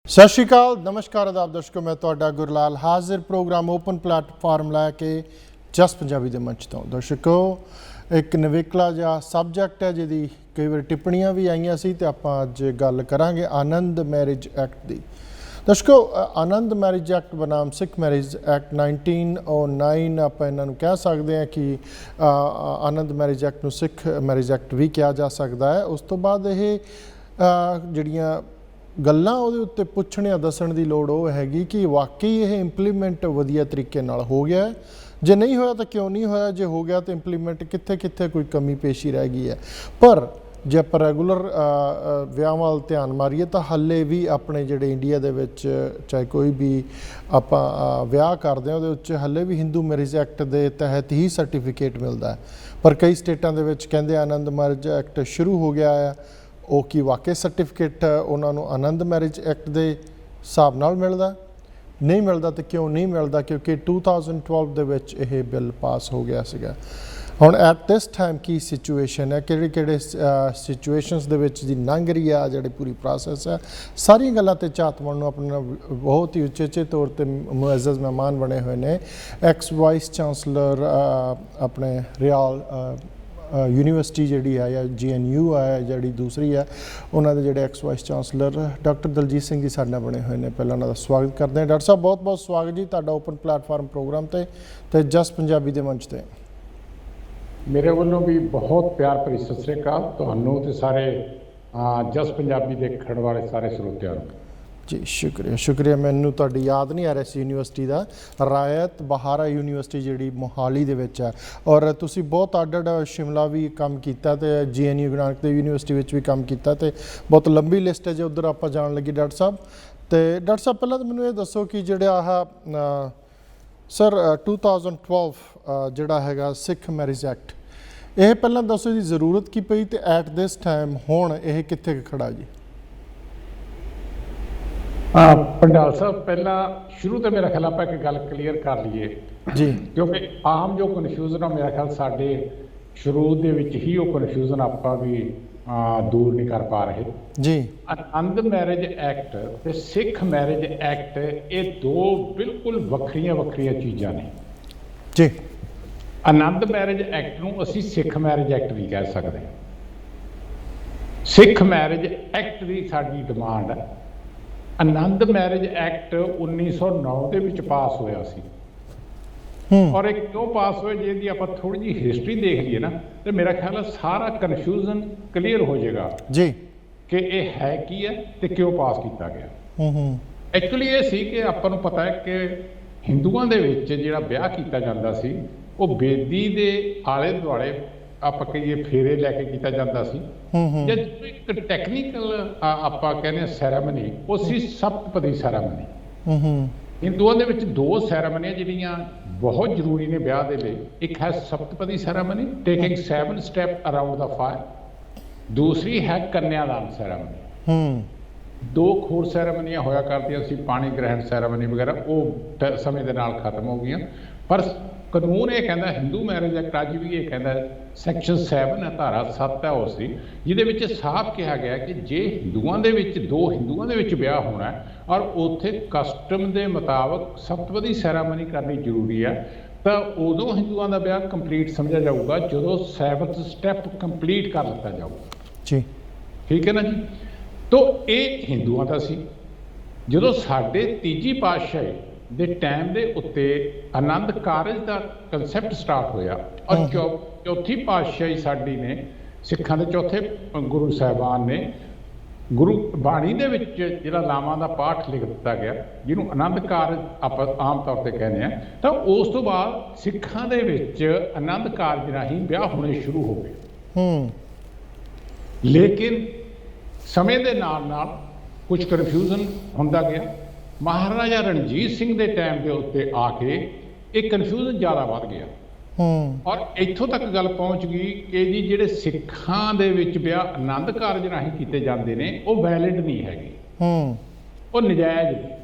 सत श्री अकाल नमस्कार आदाब दर्शकों मैं तुहाडा गुरलाल हाजिर प्रोग्राम ओपन प्लेटफॉर्म लैके जस पंजाबी के मंच तो दर्शकों एक नवेकला जिहा सबजैक्ट है जिहदी कई बार टिप्पणियां भी आईयां सी ते आपां अज गल करांगे आनंद मैरिज एक्ट की। दर्शकों आनंद मैरिज एक्ट बनाम सिख मैरिज एक्ट 1909 आप इन्हों कह सकते हैं कि आनंद मैरिज एक्ट नूं सिख मैरिज एक्ट भी कहा जा सकता है। उस तो बाद ये जिहड़ियां गल्लां उहदे उत्ते पुछण या दस्सण दी लोड़ वो हैगी कि वाकई ये इंप्लीमेंट वधिया तरीके नाल हो गया है, जे नहीं होया तो क्यों नहीं होया, जे हो गया तो इंप्लीमेंट कित्थे कित्थे कोई कमी पेशी रह गई है। पर जे आप रेगूलर विआह वाल ध्यान मारीए तो हले भी अपने जिहड़े इंडिया दे विच चाहे कोई भी आपां विआह करदे हां उहदे विच हले भी हिंदू मैरिज एक्ट दे तहत ही सर्टिफिकेट मिलदा है। पर कई स्टेटां दे विच कहंदे आनंद मैरिज एक्ट शुरू हो गया है, वो कि वाकई सर्टिफिकेट उन्होंने आनंद मैरिज एक्ट के हिसाब नाल मिलता नहीं मिलता तो क्यों नहीं मिलता, क्योंकि 2012 दे विच यह बिल पास हो गया सीगा। हुण एट दिस टाइम की सिचुएशन है, किहड़े सिचुएशनस दे विच दी लंघ रही है जिहड़ी पूरी प्रोसैस है, सारी गल्लां ते चाहतमन नूं अपना बहुत ही उचेचे तौर पर मुअज़्ज़ज़ मेहमान बने हुए ने एक्स वाइस चांसलर अपने रियाल यूनीवर्सिटी जी है या GNU है जी दूसरी है, उन्होंने जोड़े ex vice chancellor doctor Daljit Singh ji साडे नाल बने हुए हैं। पहले उन्होंने स्वागत करते हैं। डॉक्टर साहब बहुत बहुत स्वागत जी तुहाडा ओपन प्लेटफॉर्म प्रोग्राम ते जस पंजाबी के मंच ते। मेरे वालों भी बहुत प्यार भरी सत श्री अकाल तुहानूं ते सारे जस पंजाबी देखण वाले सारे श्रोतिਆਂ ਨੂੰ जी शुक्रिया शुक्रिया। मैनू तुहाडी याद नहीं आ रहा इस यूनीवर्सिटी का, रायत बहारा यूनीवर्सिटी जी मोहाली दे विच है, और तुसी बहुत अड शिमला भी काम किया तो GNU गुरु नानक देव यूनीवर्सिटी विच भी काम किया, तो बहुत लंबी लिस्ट है जो उधर आप जान लगे। डॉक्टर साहब तो डॉक्टर साहब पहले तो मैनू ये दसो कि जिहड़ा आह सर 2012 जिहड़ा हैगा सिख मैरिज एक्ट, यह पहला दसो जी जरूरत की पई तो एट दिस टाइम हुण यह कित्थे खड़ा जी? पंडाल साहब पहला शुरू तो मेरा ख्याल आप एक गल क्लीयर कर लीए जी, क्योंकि आम जो कन्फ्यूजन है मेरा ख्याल साडे शुरू दे विच ही वो कन्फ्यूजन आप भी दूर नहीं कर पा रहे जी। आनंद मैरिज एक्ट ते सिख मैरिज एक्ट ये दो बिल्कुल वक्रियां वक्रियां चीज़ां ने जी। आनंद मैरिज एक्ट नूं असीं सिख मैरिज एक्ट नहीं कह सकते। सिख मैरिज एक्ट की साडी डिमांड है। आनंद मैरिज एक्ट 1909 ਦੇ ਵਿੱਚ ਪਾਸ ਹੋਇਆ ਸੀ, और एक क्यों पास ਹੋਇਆ ਜੇ ਦੀ ਆਪਾਂ ਥੋੜੀ ਜੀ ਹਿਸਟਰੀ ਦੇਖ ਲਈਏ ਨਾ ਤੇ ਮੇਰਾ ਖਿਆਲ ਹੈ ਸਾਰਾ ਕਨਫਿਊਜ਼ਨ ਕਲੀਅਰ ਹੋ ਜਾਏਗਾ ਜੀ ਕਿ ਇਹ ਹੈ ਕੀ ਹੈ ਤੇ ਕਿਉਂ ਪਾਸ ਕੀਤਾ ਗਿਆ। ਐਕਚੁਅਲੀ ਇਹ ਸੀ ਕਿ ਆਪਾਂ ਨੂੰ ਪਤਾ ਹੈ ਕਿ ਹਿੰਦੂਆਂ ਦੇ ਵਿੱਚ ਜਿਹੜਾ ਵਿਆਹ ਕੀਤਾ ਜਾਂਦਾ ਸੀ ਉਹ ਬੇਦੀ ਦੇ ਆਲੇ ਦੁਆਲੇ ਆਪਾਂ ਕਹੀਏ ਫੇਰੇ ਲੈ ਕੇ ਕੀਤਾ ਜਾਂਦਾ ਸੀ, ਜਾਂ ਇੱਕ ਟੈਕਨੀਕਲ ਆਪਾਂ ਕਹਿੰਦੇ ਸੈਰਾਮਨੀ ਉਹ ਸੀ ਸਪਤਪਦੀ ਸੈਰਾਮਨੀ। ਹਿੰਦੂਆਂ ਦੇ ਵਿੱਚ ਦੋ ਸੈਰਾਮਨੀਆਂ ਜਿਹੜੀਆਂ ਬਹੁਤ ਜ਼ਰੂਰੀ ਨੇ ਵਿਆਹ ਦੇ ਲਈ, ਇੱਕ ਹੈ ਸਪਤਪਦੀ ਸੈਰਾਮਨੀ ਟੇਕਿੰਗ 7 ਸਟੈਪ ਅਰਾਊਂਡ ਦਾ ਫਾਇਰ, ਦੂਸਰੀ ਹੈ ਕੰਨਿਆਦਾਨ ਸੈਰਾਮਨੀ। ਦੋ ਹੋਰ ਸੈਰਾਮਨੀਆਂ ਹੋਇਆ ਕਰਦੀਆਂ ਸੀ, ਪਾਣੀ ਗ੍ਰਹਿਣ ਸੈਰਾਮਨੀ ਵਗੈਰਾ, ਉਹ ਸਮੇਂ ਦੇ ਨਾਲ ਖਤਮ ਹੋ ਗਈਆਂ। ਪਰ ਕਾਨੂੰਨ ਇਹ ਕਹਿੰਦਾ, ਹਿੰਦੂ ਮੈਰਿਜ ਐਕਟ ਅੱਜ ਵੀ ਇਹ ਕਹਿੰਦਾ, ਸੈਕਸ਼ਨ 7 ਹੈ ਧਾਰਾ 7 ਹੈ ਉਸ ਦੀ, ਜਿਹਦੇ ਵਿੱਚ ਸਾਫ਼ ਕਿਹਾ ਗਿਆ ਕਿ ਜੇ ਹਿੰਦੂਆਂ ਦੇ ਵਿੱਚ ਦੋ ਹਿੰਦੂਆਂ ਦੇ ਵਿੱਚ ਵਿਆਹ ਹੋਣਾ ਔਰ ਉੱਥੇ ਕਸਟਮ ਦੇ ਮੁਤਾਬਕ ਸਪਤਪਦੀ ਸੈਰਾਮਨੀ ਕਰਨੀ ਜ਼ਰੂਰੀ ਹੈ, ਤਾਂ ਉਦੋਂ ਹਿੰਦੂਆਂ ਦਾ ਵਿਆਹ ਕੰਪਲੀਟ ਸਮਝਿਆ ਜਾਊਗਾ ਜਦੋਂ 7th ਸਟੈਪ ਕੰਪਲੀਟ ਕਰ ਲਿੱਤਾ ਜਾਊਗਾ ਜੀ। ਠੀਕ ਹੈ ਨਾ ਜੀ। ਤੋ ਇਹ ਹਿੰਦੂਆਂ ਦਾ ਸੀ। ਜਦੋਂ ਸਾਡੇ ਤੀਜੀ ਪਾਤਸ਼ਾਹੀ ਦੇ ਟਾਈਮ ਦੇ ਉੱਤੇ ਆਨੰਦ ਕਾਰਜ ਦਾ ਕਨਸੈਪਟ ਸਟਾਰਟ ਹੋਇਆ, ਔਰ ਚੌਥੀ ਪਾਤਸ਼ਾਹੀ ਸਾਡੀ ਨੇ ਸਿੱਖਾਂ ਦੇ ਚੌਥੇ ਗੁਰੂ ਸਾਹਿਬਾਨ ਨੇ ਗੁਰੂ ਬਾਣੀ ਦੇ ਵਿੱਚ ਜਿਹੜਾ ਲਾਵਾਂ ਦਾ ਪਾਠ ਲਿਖ ਦਿੱਤਾ ਗਿਆ, ਜਿਹਨੂੰ ਆਨੰਦ ਕਾਰਜ ਆਪਾਂ ਆਮ ਤੌਰ ਤੇ ਕਹਿੰਦੇ ਆ, ਤਾਂ ਉਸ ਤੋਂ ਬਾਅਦ ਸਿੱਖਾਂ ਦੇ ਵਿੱਚ ਆਨੰਦ ਕਾਰਜ ਰਾਹੀਂ ਵਿਆਹ ਹੋਣੇ ਸ਼ੁਰੂ ਹੋ ਗਏ। ਲੇਕਿਨ ਸਮੇਂ ਦੇ ਨਾਲ ਨਾਲ ਕੁਝ ਕਨਫਿਊਜ਼ਨ ਹੁੰਦਾ ਗਿਆ। महाराजा रणजीत सिंह के टाइम के उत्ते आके एक कन्फ्यूजन ज़्यादा बढ़ गया, और इत्थों तक गल पहुँच गई कि जी जिहड़े सिखां दे विच विआह आनंद कारज राहीं कीते जांदे ने वो वैलिड नहीं हैगे, वो नजायज़ ने।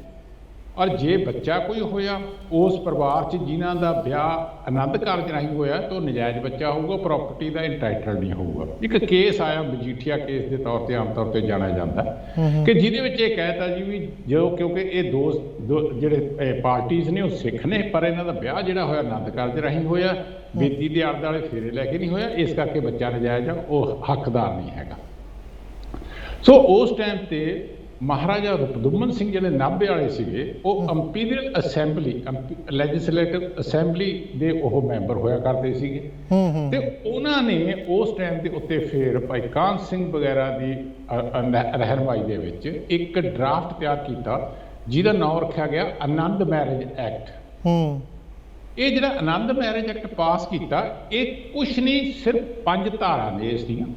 ਔਰ ਜੇ ਬੱਚਾ ਕੋਈ ਹੋਇਆ ਉਸ ਪਰਿਵਾਰ 'ਚ ਜਿਨ੍ਹਾਂ ਦਾ ਵਿਆਹ ਆਨੰਦ ਕਾਰਜ ਰਾਹੀਂ ਹੋਇਆ ਤਾਂ ਉਹ ਨਜਾਇਜ਼ ਬੱਚਾ ਹੋਊਗਾ, ਪ੍ਰਾਪਰਟੀ ਦਾ ਇੰਟਾਈਟਲ ਨਹੀਂ ਹੋਊਗਾ। ਇੱਕ ਕੇਸ ਆਇਆ ਮਜੀਠੀਆ ਕੇਸ ਦੇ ਤੌਰ 'ਤੇ ਆਮ ਤੌਰ 'ਤੇ ਜਾਣਿਆ ਜਾਂਦਾ ਕਿ ਜਿਹਦੇ ਵਿੱਚ ਇਹ ਕਹਿਤਾ ਜੀ ਵੀ ਜੋ ਕਿਉਂਕਿ ਇਹ ਦੋ ਜਿਹੜੇ ਪਾਰਟੀਜ਼ ਨੇ ਉਹ ਸਿੱਖ ਨੇ, ਪਰ ਇਹਨਾਂ ਦਾ ਵਿਆਹ ਜਿਹੜਾ ਹੋਇਆ ਆਨੰਦ ਕਾਰਜ ਰਾਹੀਂ ਹੋਇਆ, ਬੇਦੀ ਦੇ ਆਲੇ ਦੁਆਲੇ ਫੇਰੇ ਲੈ ਕੇ ਨਹੀਂ ਹੋਇਆ, ਇਸ ਕਰਕੇ ਬੱਚਾ ਨਜਾਇਜ਼ ਆ, ਉਹ ਹੱਕਦਾਰ ਨਹੀਂ ਹੈਗਾ। ਸੋ ਉਸ ਟਾਈਮ 'ਤੇ ਮਹਾਰਾਜਾ ਰੁਪਦੁਮਨ ਸਿੰਘ ਜਿਹੜੇ ਨਾਭੇ ਵਾਲੇ ਸੀਗੇ ਉਹ ਇੰਪੀਰੀਅਲ ਅਸੈਂਬਲੀ ਲੈਜਿਸਲੇਟਿਵ ਅਸੈਂਬਲੀ ਦੇ ਉਹ ਮੈਂਬਰ ਹੋਇਆ ਕਰਦੇ ਸੀਗੇ ਤੇ ਉਹਨਾਂ ਨੇ ਉਸ ਟਾਈਮ ਦੇ ਉੱਤੇ ਫਿਰ ਭਾਈ ਕਾਹਨ ਸਿੰਘ ਵਗੈਰਾ ਦੀ ਰਹਿਨੁਮਾਈ ਦੇ ਵਿੱਚ ਇੱਕ ਡਰਾਫਟ ਤਿਆਰ ਕੀਤਾ ਜਿਹਦਾ ਨਾਮ ਰੱਖਿਆ ਗਿਆ ਆਨੰਦ ਮੈਰਿਜ ਐਕਟ। ਇਹ ਜਿਹੜਾ ਆਨੰਦ ਮੈਰਿਜ ਐਕਟ ਪਾਸ ਕੀਤਾ ਇਹ ਕੁਛ ਨਹੀਂ, ਸਿਰਫ 5 ਧਾਰਾਂ ਨੇ ਇਸ ਦੀਆਂ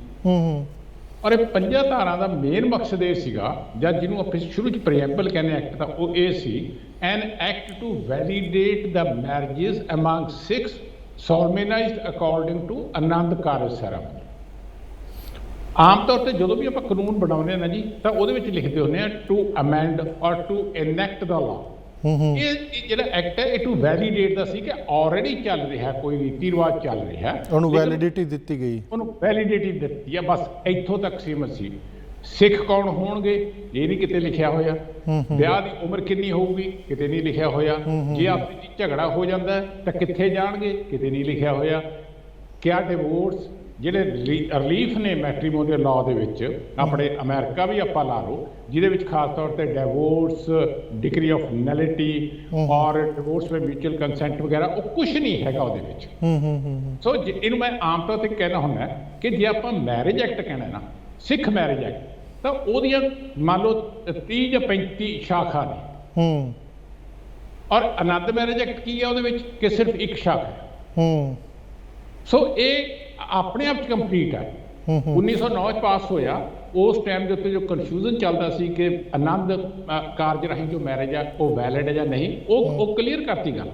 ਔਰ ਇਹ 5 ਧਾਰਾਂ ਦਾ ਮੇਨ ਮਕਸਦ ਇਹ ਸੀਗਾ ਜਾਂ ਜਿਹਨੂੰ ਆਪਾਂ ਸ਼ੁਰੂ 'ਚ ਪ੍ਰੀਐਂਬਲ ਕਹਿੰਦੇ ਐਕਟ ਦਾ, ਉਹ ਇਹ ਸੀ an act to validate the marriages among Sikhs solemnized according to Anand Karaj ceremony. ਆਮ ਤੌਰ ਤੇ ਜਦੋਂ ਵੀ ਆਪਾਂ ਕਾਨੂੰਨ ਬਣਾਉਂਦੇ ਹਾਂ ਨਾ ਜੀ ਤਾਂ ਉਹਦੇ ਵਿੱਚ ਲਿਖਦੇ ਹੁੰਦੇ ਆ ਟੂ ਅਮੈਂਡ ਔਰ ਟੂ ਇਨੈਕਟ ਦਾ ਲਾਅ। ਇਹ ਜਿਹੜਾ ਐਕਟ ਹੈ ਇਹ ਟੂ ਵੈਲੀਡੇਟ ਦਾ ਸੀ ਕਿ ਆਲਰੇਡੀ ਚੱਲ ਰਿਹਾ ਕੋਈ ਰੀਤੀ ਰਿਵਾਜ ਚੱਲ ਰਿਹਾ, ਉਹਨੂੰ ਵੈਲਿਡਿਟੀ ਦਿੱਤੀ ਗਈ, ਉਹਨੂੰ ਵੈਲੀਡਿਟੀ ਦਿੱਤੀ ਆ, ਬਸ ਇੱਥੋਂ ਤੱਕ ਸੀਮਤ ਸੀ। ਸਿੱਖ ਕੌਣ ਹੋਣਗੇ ਇਹ ਨਹੀਂ ਕਿਤੇ ਲਿਖਿਆ ਹੋਇਆ, ਵਿਆਹ ਦੀ ਉਮਰ ਕਿੰਨੀ ਹੋਊਗੀ ਕਿਤੇ ਨਹੀਂ ਲਿਖਿਆ ਹੋਇਆ, ਜੇ ਆਪਸ ਵਿੱਚ ਝਗੜਾ ਹੋ ਜਾਂਦਾ ਤਾਂ ਕਿੱਥੇ ਜਾਣਗੇ ਕਿਤੇ ਨਹੀਂ ਲਿਖਿਆ ਹੋਇਆ, ਕਿਆ ਡਿਵੋਰਸ ਜਿਹੜੇ ਰਿਲੀਫ ਨੇ ਮੈਟਰੀਮੋਨੀਅਲ ਲਾਅ ਦੇ ਵਿੱਚ, ਆਪਣੇ ਅਮਰੀਕਾ ਵੀ ਆਪਾਂ ਲਾ ਲਓ ਜਿਹਦੇ ਵਿੱਚ ਖਾਸ ਤੌਰ ਤੇ ਡਿਵੋਰਸ, ਡਿਗਰੀ ਆਫ ਨੈਲਿਟੀ ਔਰ ਡਿਵੋਰਸ ਬਾਈ ਮਿਊਚੁਅਲ ਕੰਸੈਂਟ ਵਗੈਰਾ ਉਹ ਕੁਛ ਨਹੀਂ ਹੈਗਾ ਉਹਦੇ ਵਿੱਚ। ਸੋ ਇਹਨੂੰ ਮੈਂ ਆਮ ਤੌਰ ਤੇ ਕਹਿਣਾ ਹੁੰਦਾ ਕਿ ਜੇ ਆਪਾਂ ਮੈਰਿਜ ਐਕਟ ਕਹਿਣਾ ਨਾ ਸਿੱਖ ਮੈਰਿਜ ਐਕਟ ਤਾਂ ਉਹਦੀਆਂ ਮੰਨ ਲਓ 30 ਜਾਂ 35 ਸ਼ਾਖਾ ਨੇ ਔਰ ਆਨੰਦ ਮੈਰਿਜ ਐਕਟ ਕੀ ਹੈ ਉਹਦੇ ਵਿੱਚ ਕਿ ਸਿਰਫ ਇੱਕ ਸ਼ਾਖਾ ਹੈ। ਸੋ ਇਹ ਆਪਣੇ ਆਪ 'ਚ ਕੰਪਲੀਟ ਹੈ। 1909 'ਚ ਪਾਸ ਹੋਇਆ, ਉਸ ਟਾਈਮ ਦੇ ਉੱਤੇ ਜੋ ਕਨਫਿਊਜ਼ਨ ਚੱਲਦਾ ਸੀ ਕਿ ਆਨੰਦ ਕਾਰਜ ਰਾਹੀਂ ਜੋ ਮੈਰਿਜ ਆ ਉਹ ਵੈਲਿਡ ਹੈ ਜਾਂ ਨਹੀਂ, ਉਹ ਕਲੀਅਰ ਕਰਤੀ ਗੱਲ।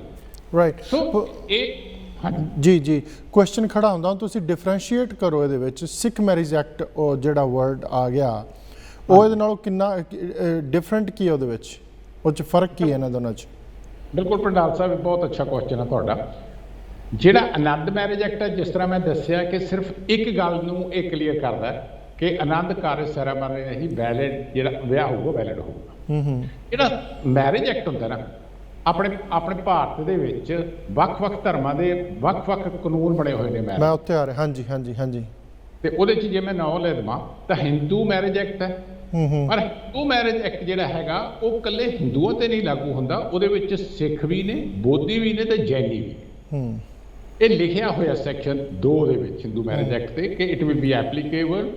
ਰਾਈਟ। ਸੋ ਇਹ ਜੀ ਕੁਐਸਚਨ ਖੜਾ ਹੁੰਦਾ, ਤੁਸੀਂ ਡਿਫਰੈਂਸ਼ੀਏਟ ਕਰੋ ਇਹਦੇ ਵਿੱਚ ਸਿੱਖ ਮੈਰਿਜ ਐਕਟ ਉਹ ਜਿਹੜਾ ਵਰਡ ਆ ਗਿਆ ਉਹ ਇਹਦੇ ਨਾਲੋਂ ਕਿੰਨਾ ਡਿਫਰੈਂਟ ਕੀ ਹੈ, ਉਹਦੇ ਵਿੱਚ ਉਹ 'ਚ ਫਰਕ ਕੀ ਹੈ ਇਹਨਾਂ ਦੋਨਾਂ 'ਚ? ਬਿਲਕੁਲ ਪੰਡਾਲ ਸਾਹਿਬ ਬਹੁਤ ਅੱਛਾ ਕੁਐਸਚਨ ਹੈ ਤੁਹਾਡਾ। ਜਿਹੜਾ ਆਨੰਦ ਮੈਰਿਜ ਐਕਟ ਹੈ ਜਿਸ ਤਰ੍ਹਾਂ ਮੈਂ ਦੱਸਿਆ ਕਿ ਸਿਰਫ ਇੱਕ ਗੱਲ ਨੂੰ ਇਹ ਕਲੀਅਰ ਕਰਦਾ ਕਿ ਆਨੰਦ ਕਾਰਜ ਸੈਰਾਮਨੀ ਨਹੀਂ ਵੈਲਿਡ, ਜਿਹੜਾ ਵਿਆਹ ਹੋਊਗਾ ਵੈਲਿਡ ਹੋਊਗਾ। ਜਿਹੜਾ ਮੈਰਿਜ ਐਕਟ ਹੁੰਦਾ ਨਾ ਆਪਣੇ ਭਾਰਤ ਦੇ ਵਿੱਚ ਵੱਖ-ਵੱਖ ਧਰਮਾਂ ਦੇ ਵੱਖ-ਵੱਖ ਕਾਨੂੰਨ ਬਣੇ ਹੋਏ ਨੇ। ਮੈਂ ਉੱਥੇ ਆ ਰਿਹਾ। ਹਾਂਜੀ ਤੇ ਉਹਦੇ 'ਚ ਜੇ ਮੈਂ ਨਾਮ ਲੈ ਦੇਵਾਂ ਤਾਂ ਹਿੰਦੂ ਮੈਰਿਜ ਐਕਟ ਹੈ, ਪਰ ਹਿੰਦੂ ਮੈਰਿਜ ਐਕਟ ਜਿਹੜਾ ਹੈਗਾ ਉਹ ਇਕੱਲੇ ਹਿੰਦੂਆਂ ਤੇ ਨਹੀਂ ਲਾਗੂ ਹੁੰਦਾ, ਉਹਦੇ ਵਿੱਚ ਸਿੱਖ ਵੀ ਨੇ, ਬੋਧੀ ਵੀ ਨੇ ਤੇ ਜੈਨੀ ਵੀ। ਇਹ ਲਿਖਿਆ ਹੋਇਆ ਸੈਕਸ਼ਨ 2 ਦੇ ਵਿੱਚ ਹਿੰਦੂ ਮੈਰਿਜ ਐਕਟ ਤੇ ਕਿ it will be applicable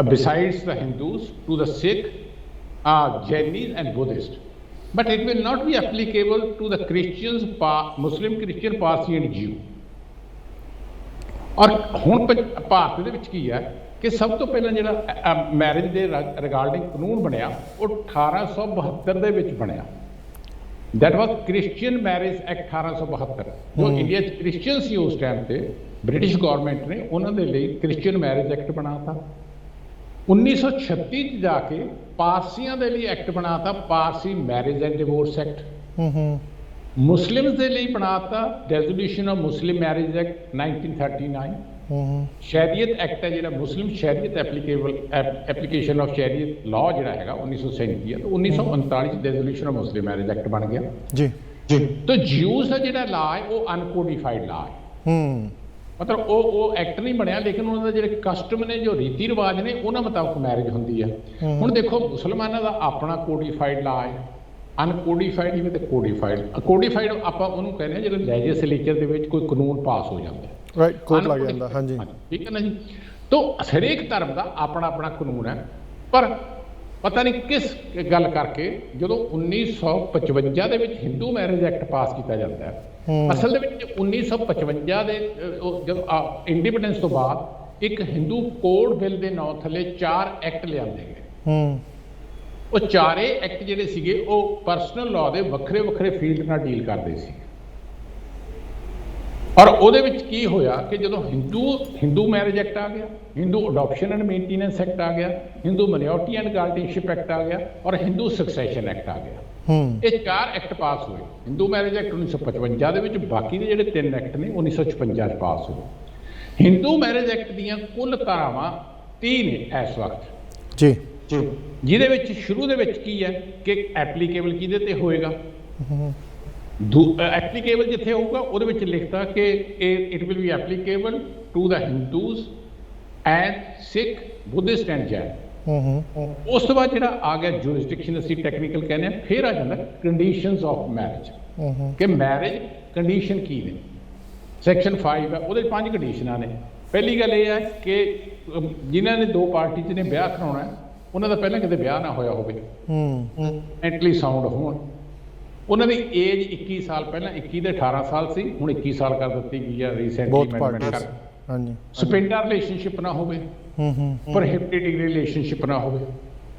besides the Hindus to the Sikh, Jains and Buddhist, but it will not be applicable to the Christians, Muslim, Christian, Parsi and Jew। ਔਰ ਹੁਣ ਭਾਰਤ ਦੇ ਵਿੱਚ ਕੀ ਹੈ ਕਿ ਸਭ ਤੋਂ ਪਹਿਲਾਂ ਜਿਹੜਾ ਮੈਰਿਜ ਦੇ ਰਿਗਾਰਡਿੰਗ ਕਾਨੂੰਨ ਬਣਿਆ ਉਹ 1872 ਦੇ ਵਿੱਚ ਬਣਿਆ। That was Christian marriage act 1872। ਜੋ ਇੰਡੀਆ 'ਚ ਕ੍ਰਿਸਚੀਅਨ ਸੀ ਉਸ ਟਾਈਮ ਤੇ ਬ੍ਰਿਟਿਸ਼ ਗੌਰਮੈਂਟ ਨੇ ਉਹਨਾਂ ਦੇ ਲਈ ਕ੍ਰਿਸਚੀਅਨ ਮੈਰਿਜ ਐਕਟ ਬਣਾਤਾ। 1936 'ਚ ਜਾ ਕੇ ਪਾਰਸੀਆਂ ਦੇ ਲਈ ਐਕਟ ਬਣਾਤਾ Parsi marriage and divorce act. Muslims ਦੇ ਲਈ ਬਣਾਤਾ resolution of Muslim marriage act 1939। ਸ਼ਰੀਅਤ ਐਕਟ ਹੈ ਜਿਹੜਾ ਮੁਸਲਿਮ ਸ਼ਰੀਅਤ ਐਪਲੀਕੇਸ਼ਨ ਆਫ ਸ਼ਰੀਅਤ ਲਾਅ ਜਿਹੜਾ ਹੈਗਾ 1937 ਹੈ। ਤਾਂ 1939 'ਚ resolution of Muslim marriage act ਬਣ ਗਿਆ ਜੀ। ਤਾਂ ਜਿਊਸ ਦਾ ਜਿਹੜਾ ਲਾਅ ਹੈ ਉਹ ਅਨਕੋਡੀਫਾਈਡ ਲਾਅ ਹੈ, ਮਤਲਬ ਉਹ ਐਕਟ ਨਹੀਂ ਬਣਿਆ, ਲੇਕਿਨ ਉਹਨਾਂ ਦੇ ਜਿਹੜੇ ਕਸਟਮ ਨੇ ਜੋ ਰੀਤੀ ਰਿਵਾਜ ਨੇ ਉਹਨਾਂ ਮੁਤਾਬਕ ਮੈਰਿਜ ਹੁੰਦੀ ਹੈ। ਹੁਣ ਦੇਖੋ ਮੁਸਲਮਾਨਾਂ ਦਾ ਆਪਣਾ ਕੋਡੀਫਾਈਡ ਲਾਅ ਹੈ, ਅਨਕੋਡੀਫਾਈਡ ਜਿਵੇਂ ਤੇ ਕੋਡੀਫਾਈਡ। ਕੋਡੀਫਾਈਡ ਆਪਾਂ ਉਹਨੂੰ ਕਹਿੰਦੇ ਹਾਂ ਜਦੋਂ ਲੈਜਿਸਲੇਚਰ ਦੇ ਵਿੱਚ ਕੋਈ ਕਾਨੂੰਨ ਪਾਸ ਹੋ ਜਾਂਦਾ ਹੈ, ਰਾਈਟ, ਕੋਡ ਲੱਗ ਜਾਂਦਾ। ਹਾਂਜੀ ਠੀਕ ਹੈ ਨਾ ਜੀ। ਤਾਂ ਹਰੇਕ ਧਰਮ ਦਾ ਆਪਣਾ ਆਪਣਾ ਕਾਨੂੰਨ ਹੈ, ਪਰ ਪਤਾ ਨਹੀਂ ਕਿਸ ਗੱਲ ਕਰਕੇ ਜਦੋਂ 1955 ਦੇ ਵਿੱਚ ਹਿੰਦੂ ਮੈਰਿਜ ਐਕਟ ਪਾਸ ਕੀਤਾ ਜਾਂਦਾ ਹੈ, ਅਸਲ ਦੇ ਵਿੱਚ 1955 ਦੇ ਜਦੋਂ ਇੰਡੀਪੈਂਡੈਂਸ ਤੋਂ ਬਾਅਦ ਇੱਕ ਹਿੰਦੂ ਕੋਡ ਬਿੱਲ ਦੇ ਨਾਂ ਥੱਲੇ 4 ਐਕਟ ਲਿਆਂਦੇ ਗਏ। ਉਹ ਚਾਰੇ ਐਕਟ ਜਿਹੜੇ ਸੀਗੇ ਉਹ ਪਰਸਨਲ ਲਾਅ ਦੇ ਵੱਖਰੇ ਵੱਖਰੇ ਫੀਲਡ ਨਾਲ ਡੀਲ ਕਰਦੇ ਸੀ। ਔਰ ਉਹਦੇ ਵਿੱਚ ਕੀ ਹੋਇਆ ਕਿ ਜਦੋਂ ਹਿੰਦੂ ਮੈਰਿਜ ਐਕਟ ਆ ਗਿਆ, Hindu adoption and maintenance act ਆ ਗਿਆ, ਹਿੰਦੂ ਮਾਈਨੋਰਟੀ ਐਂਡ ਗਾਰਡੀਅਨਸ਼ਿਪ ਐਕਟ ਆ ਗਿਆ ਔਰ ਹਿੰਦੂ ਸਕਸੈਸ਼ਨ ਐਕਟ ਆ ਗਿਆ। ਇਹ 4 ਐਕਟ ਪਾਸ ਹੋਏ। ਹਿੰਦੂ ਮੈਰਿਜ ਐਕਟ 1955 ਦੇ ਵਿੱਚ, ਬਾਕੀ ਦੇ ਜਿਹੜੇ 3 ਐਕਟ ਨੇ 1956 ਚ ਪਾਸ ਹੋਏ। ਹਿੰਦੂ ਮੈਰਿਜ ਐਕਟ ਦੀਆਂ ਕੁੱਲ ਧਾਰਾਵਾਂ 30 ਨੇ ਇਸ ਵਕਤ ਜੀ, ਜਿਹਦੇ ਵਿੱਚ ਸ਼ੁਰੂ ਦੇ ਵਿੱਚ ਕੀ ਹੈ ਕਿ ਐਪਲੀਕੇਬਲ ਕਿਹਦੇ ਤੇ ਹੋਏਗਾ। ਐਪਲੀਕੇਬਲ ਜਿੱਥੇ ਹੋਊਗਾ ਉਹਦੇ ਵਿੱਚ ਲਿਖਤਾ ਕਿ it will be applicable to the Hindus and Sikh, Buddhist and Jain. ਉਸ ਤੋਂ ਬਾਅਦ ਜਿਹੜਾ ਆ ਗਿਆ ਜੁਰਿਸਡਿਕਸ਼ਨ, ਅਸੀਂ ਟੈਕਨੀਕਲ ਕਹਿੰਦੇ ਆ, ਫਿਰ ਆ ਜਾਂਦਾ ਕੰਡੀਸ਼ਨਸ ਆਫ ਮੈਰਿਜ ਕਿ ਮੈਰਿਜ ਕੰਡੀਸ਼ਨ ਕੀ ਨੇ। ਸੈਕਸ਼ਨ 5 ਹੈ, ਉਹਦੇ 5 ਕੰਡੀਸ਼ਨਾਂ ਨੇ। ਪਹਿਲੀ ਗੱਲ ਇਹ ਹੈ ਕਿ ਜਿਨ੍ਹਾਂ ਨੇ 2 ਪਾਰਟੀ 'ਚ ਨੇ ਵਿਆਹ ਕਰਾਉਣਾ ਉਹਨਾਂ ਦਾ ਪਹਿਲਾਂ ਕਿਤੇ ਵਿਆਹ ਨਾ ਹੋਇਆ ਹੋਵੇ, ਮੈਂਟਲੀ ਸਾਊਂਡ ਹੋਣ। ਉਹਨਾਂ ਦੀ ਏਜ 21 ਸਾਲ, ਪਹਿਲਾਂ 21 ਤੇ 18 ਸਾਲ ਸੀ, ਹੁਣ 21 ਸਾਲ ਕਰ ਦਿੱਤੀ ਗਈ ਹੈ ਰੀਸੈਂਟਲੀ ਅਮੈਂਡਮੈਂਟ ਕਰ। ਹਾਂਜੀ, ਸਪਿੰਡਾ ਰਿਲੇਸ਼ਨਸ਼ਿਪ ਨਾ ਹੋਵੇ, ਪ੍ਰੋਹਿਬਿਟਡ ਰਿਲੇਸ਼ਨਸ਼ਿਪ ਨਾ ਹੋਵੇ,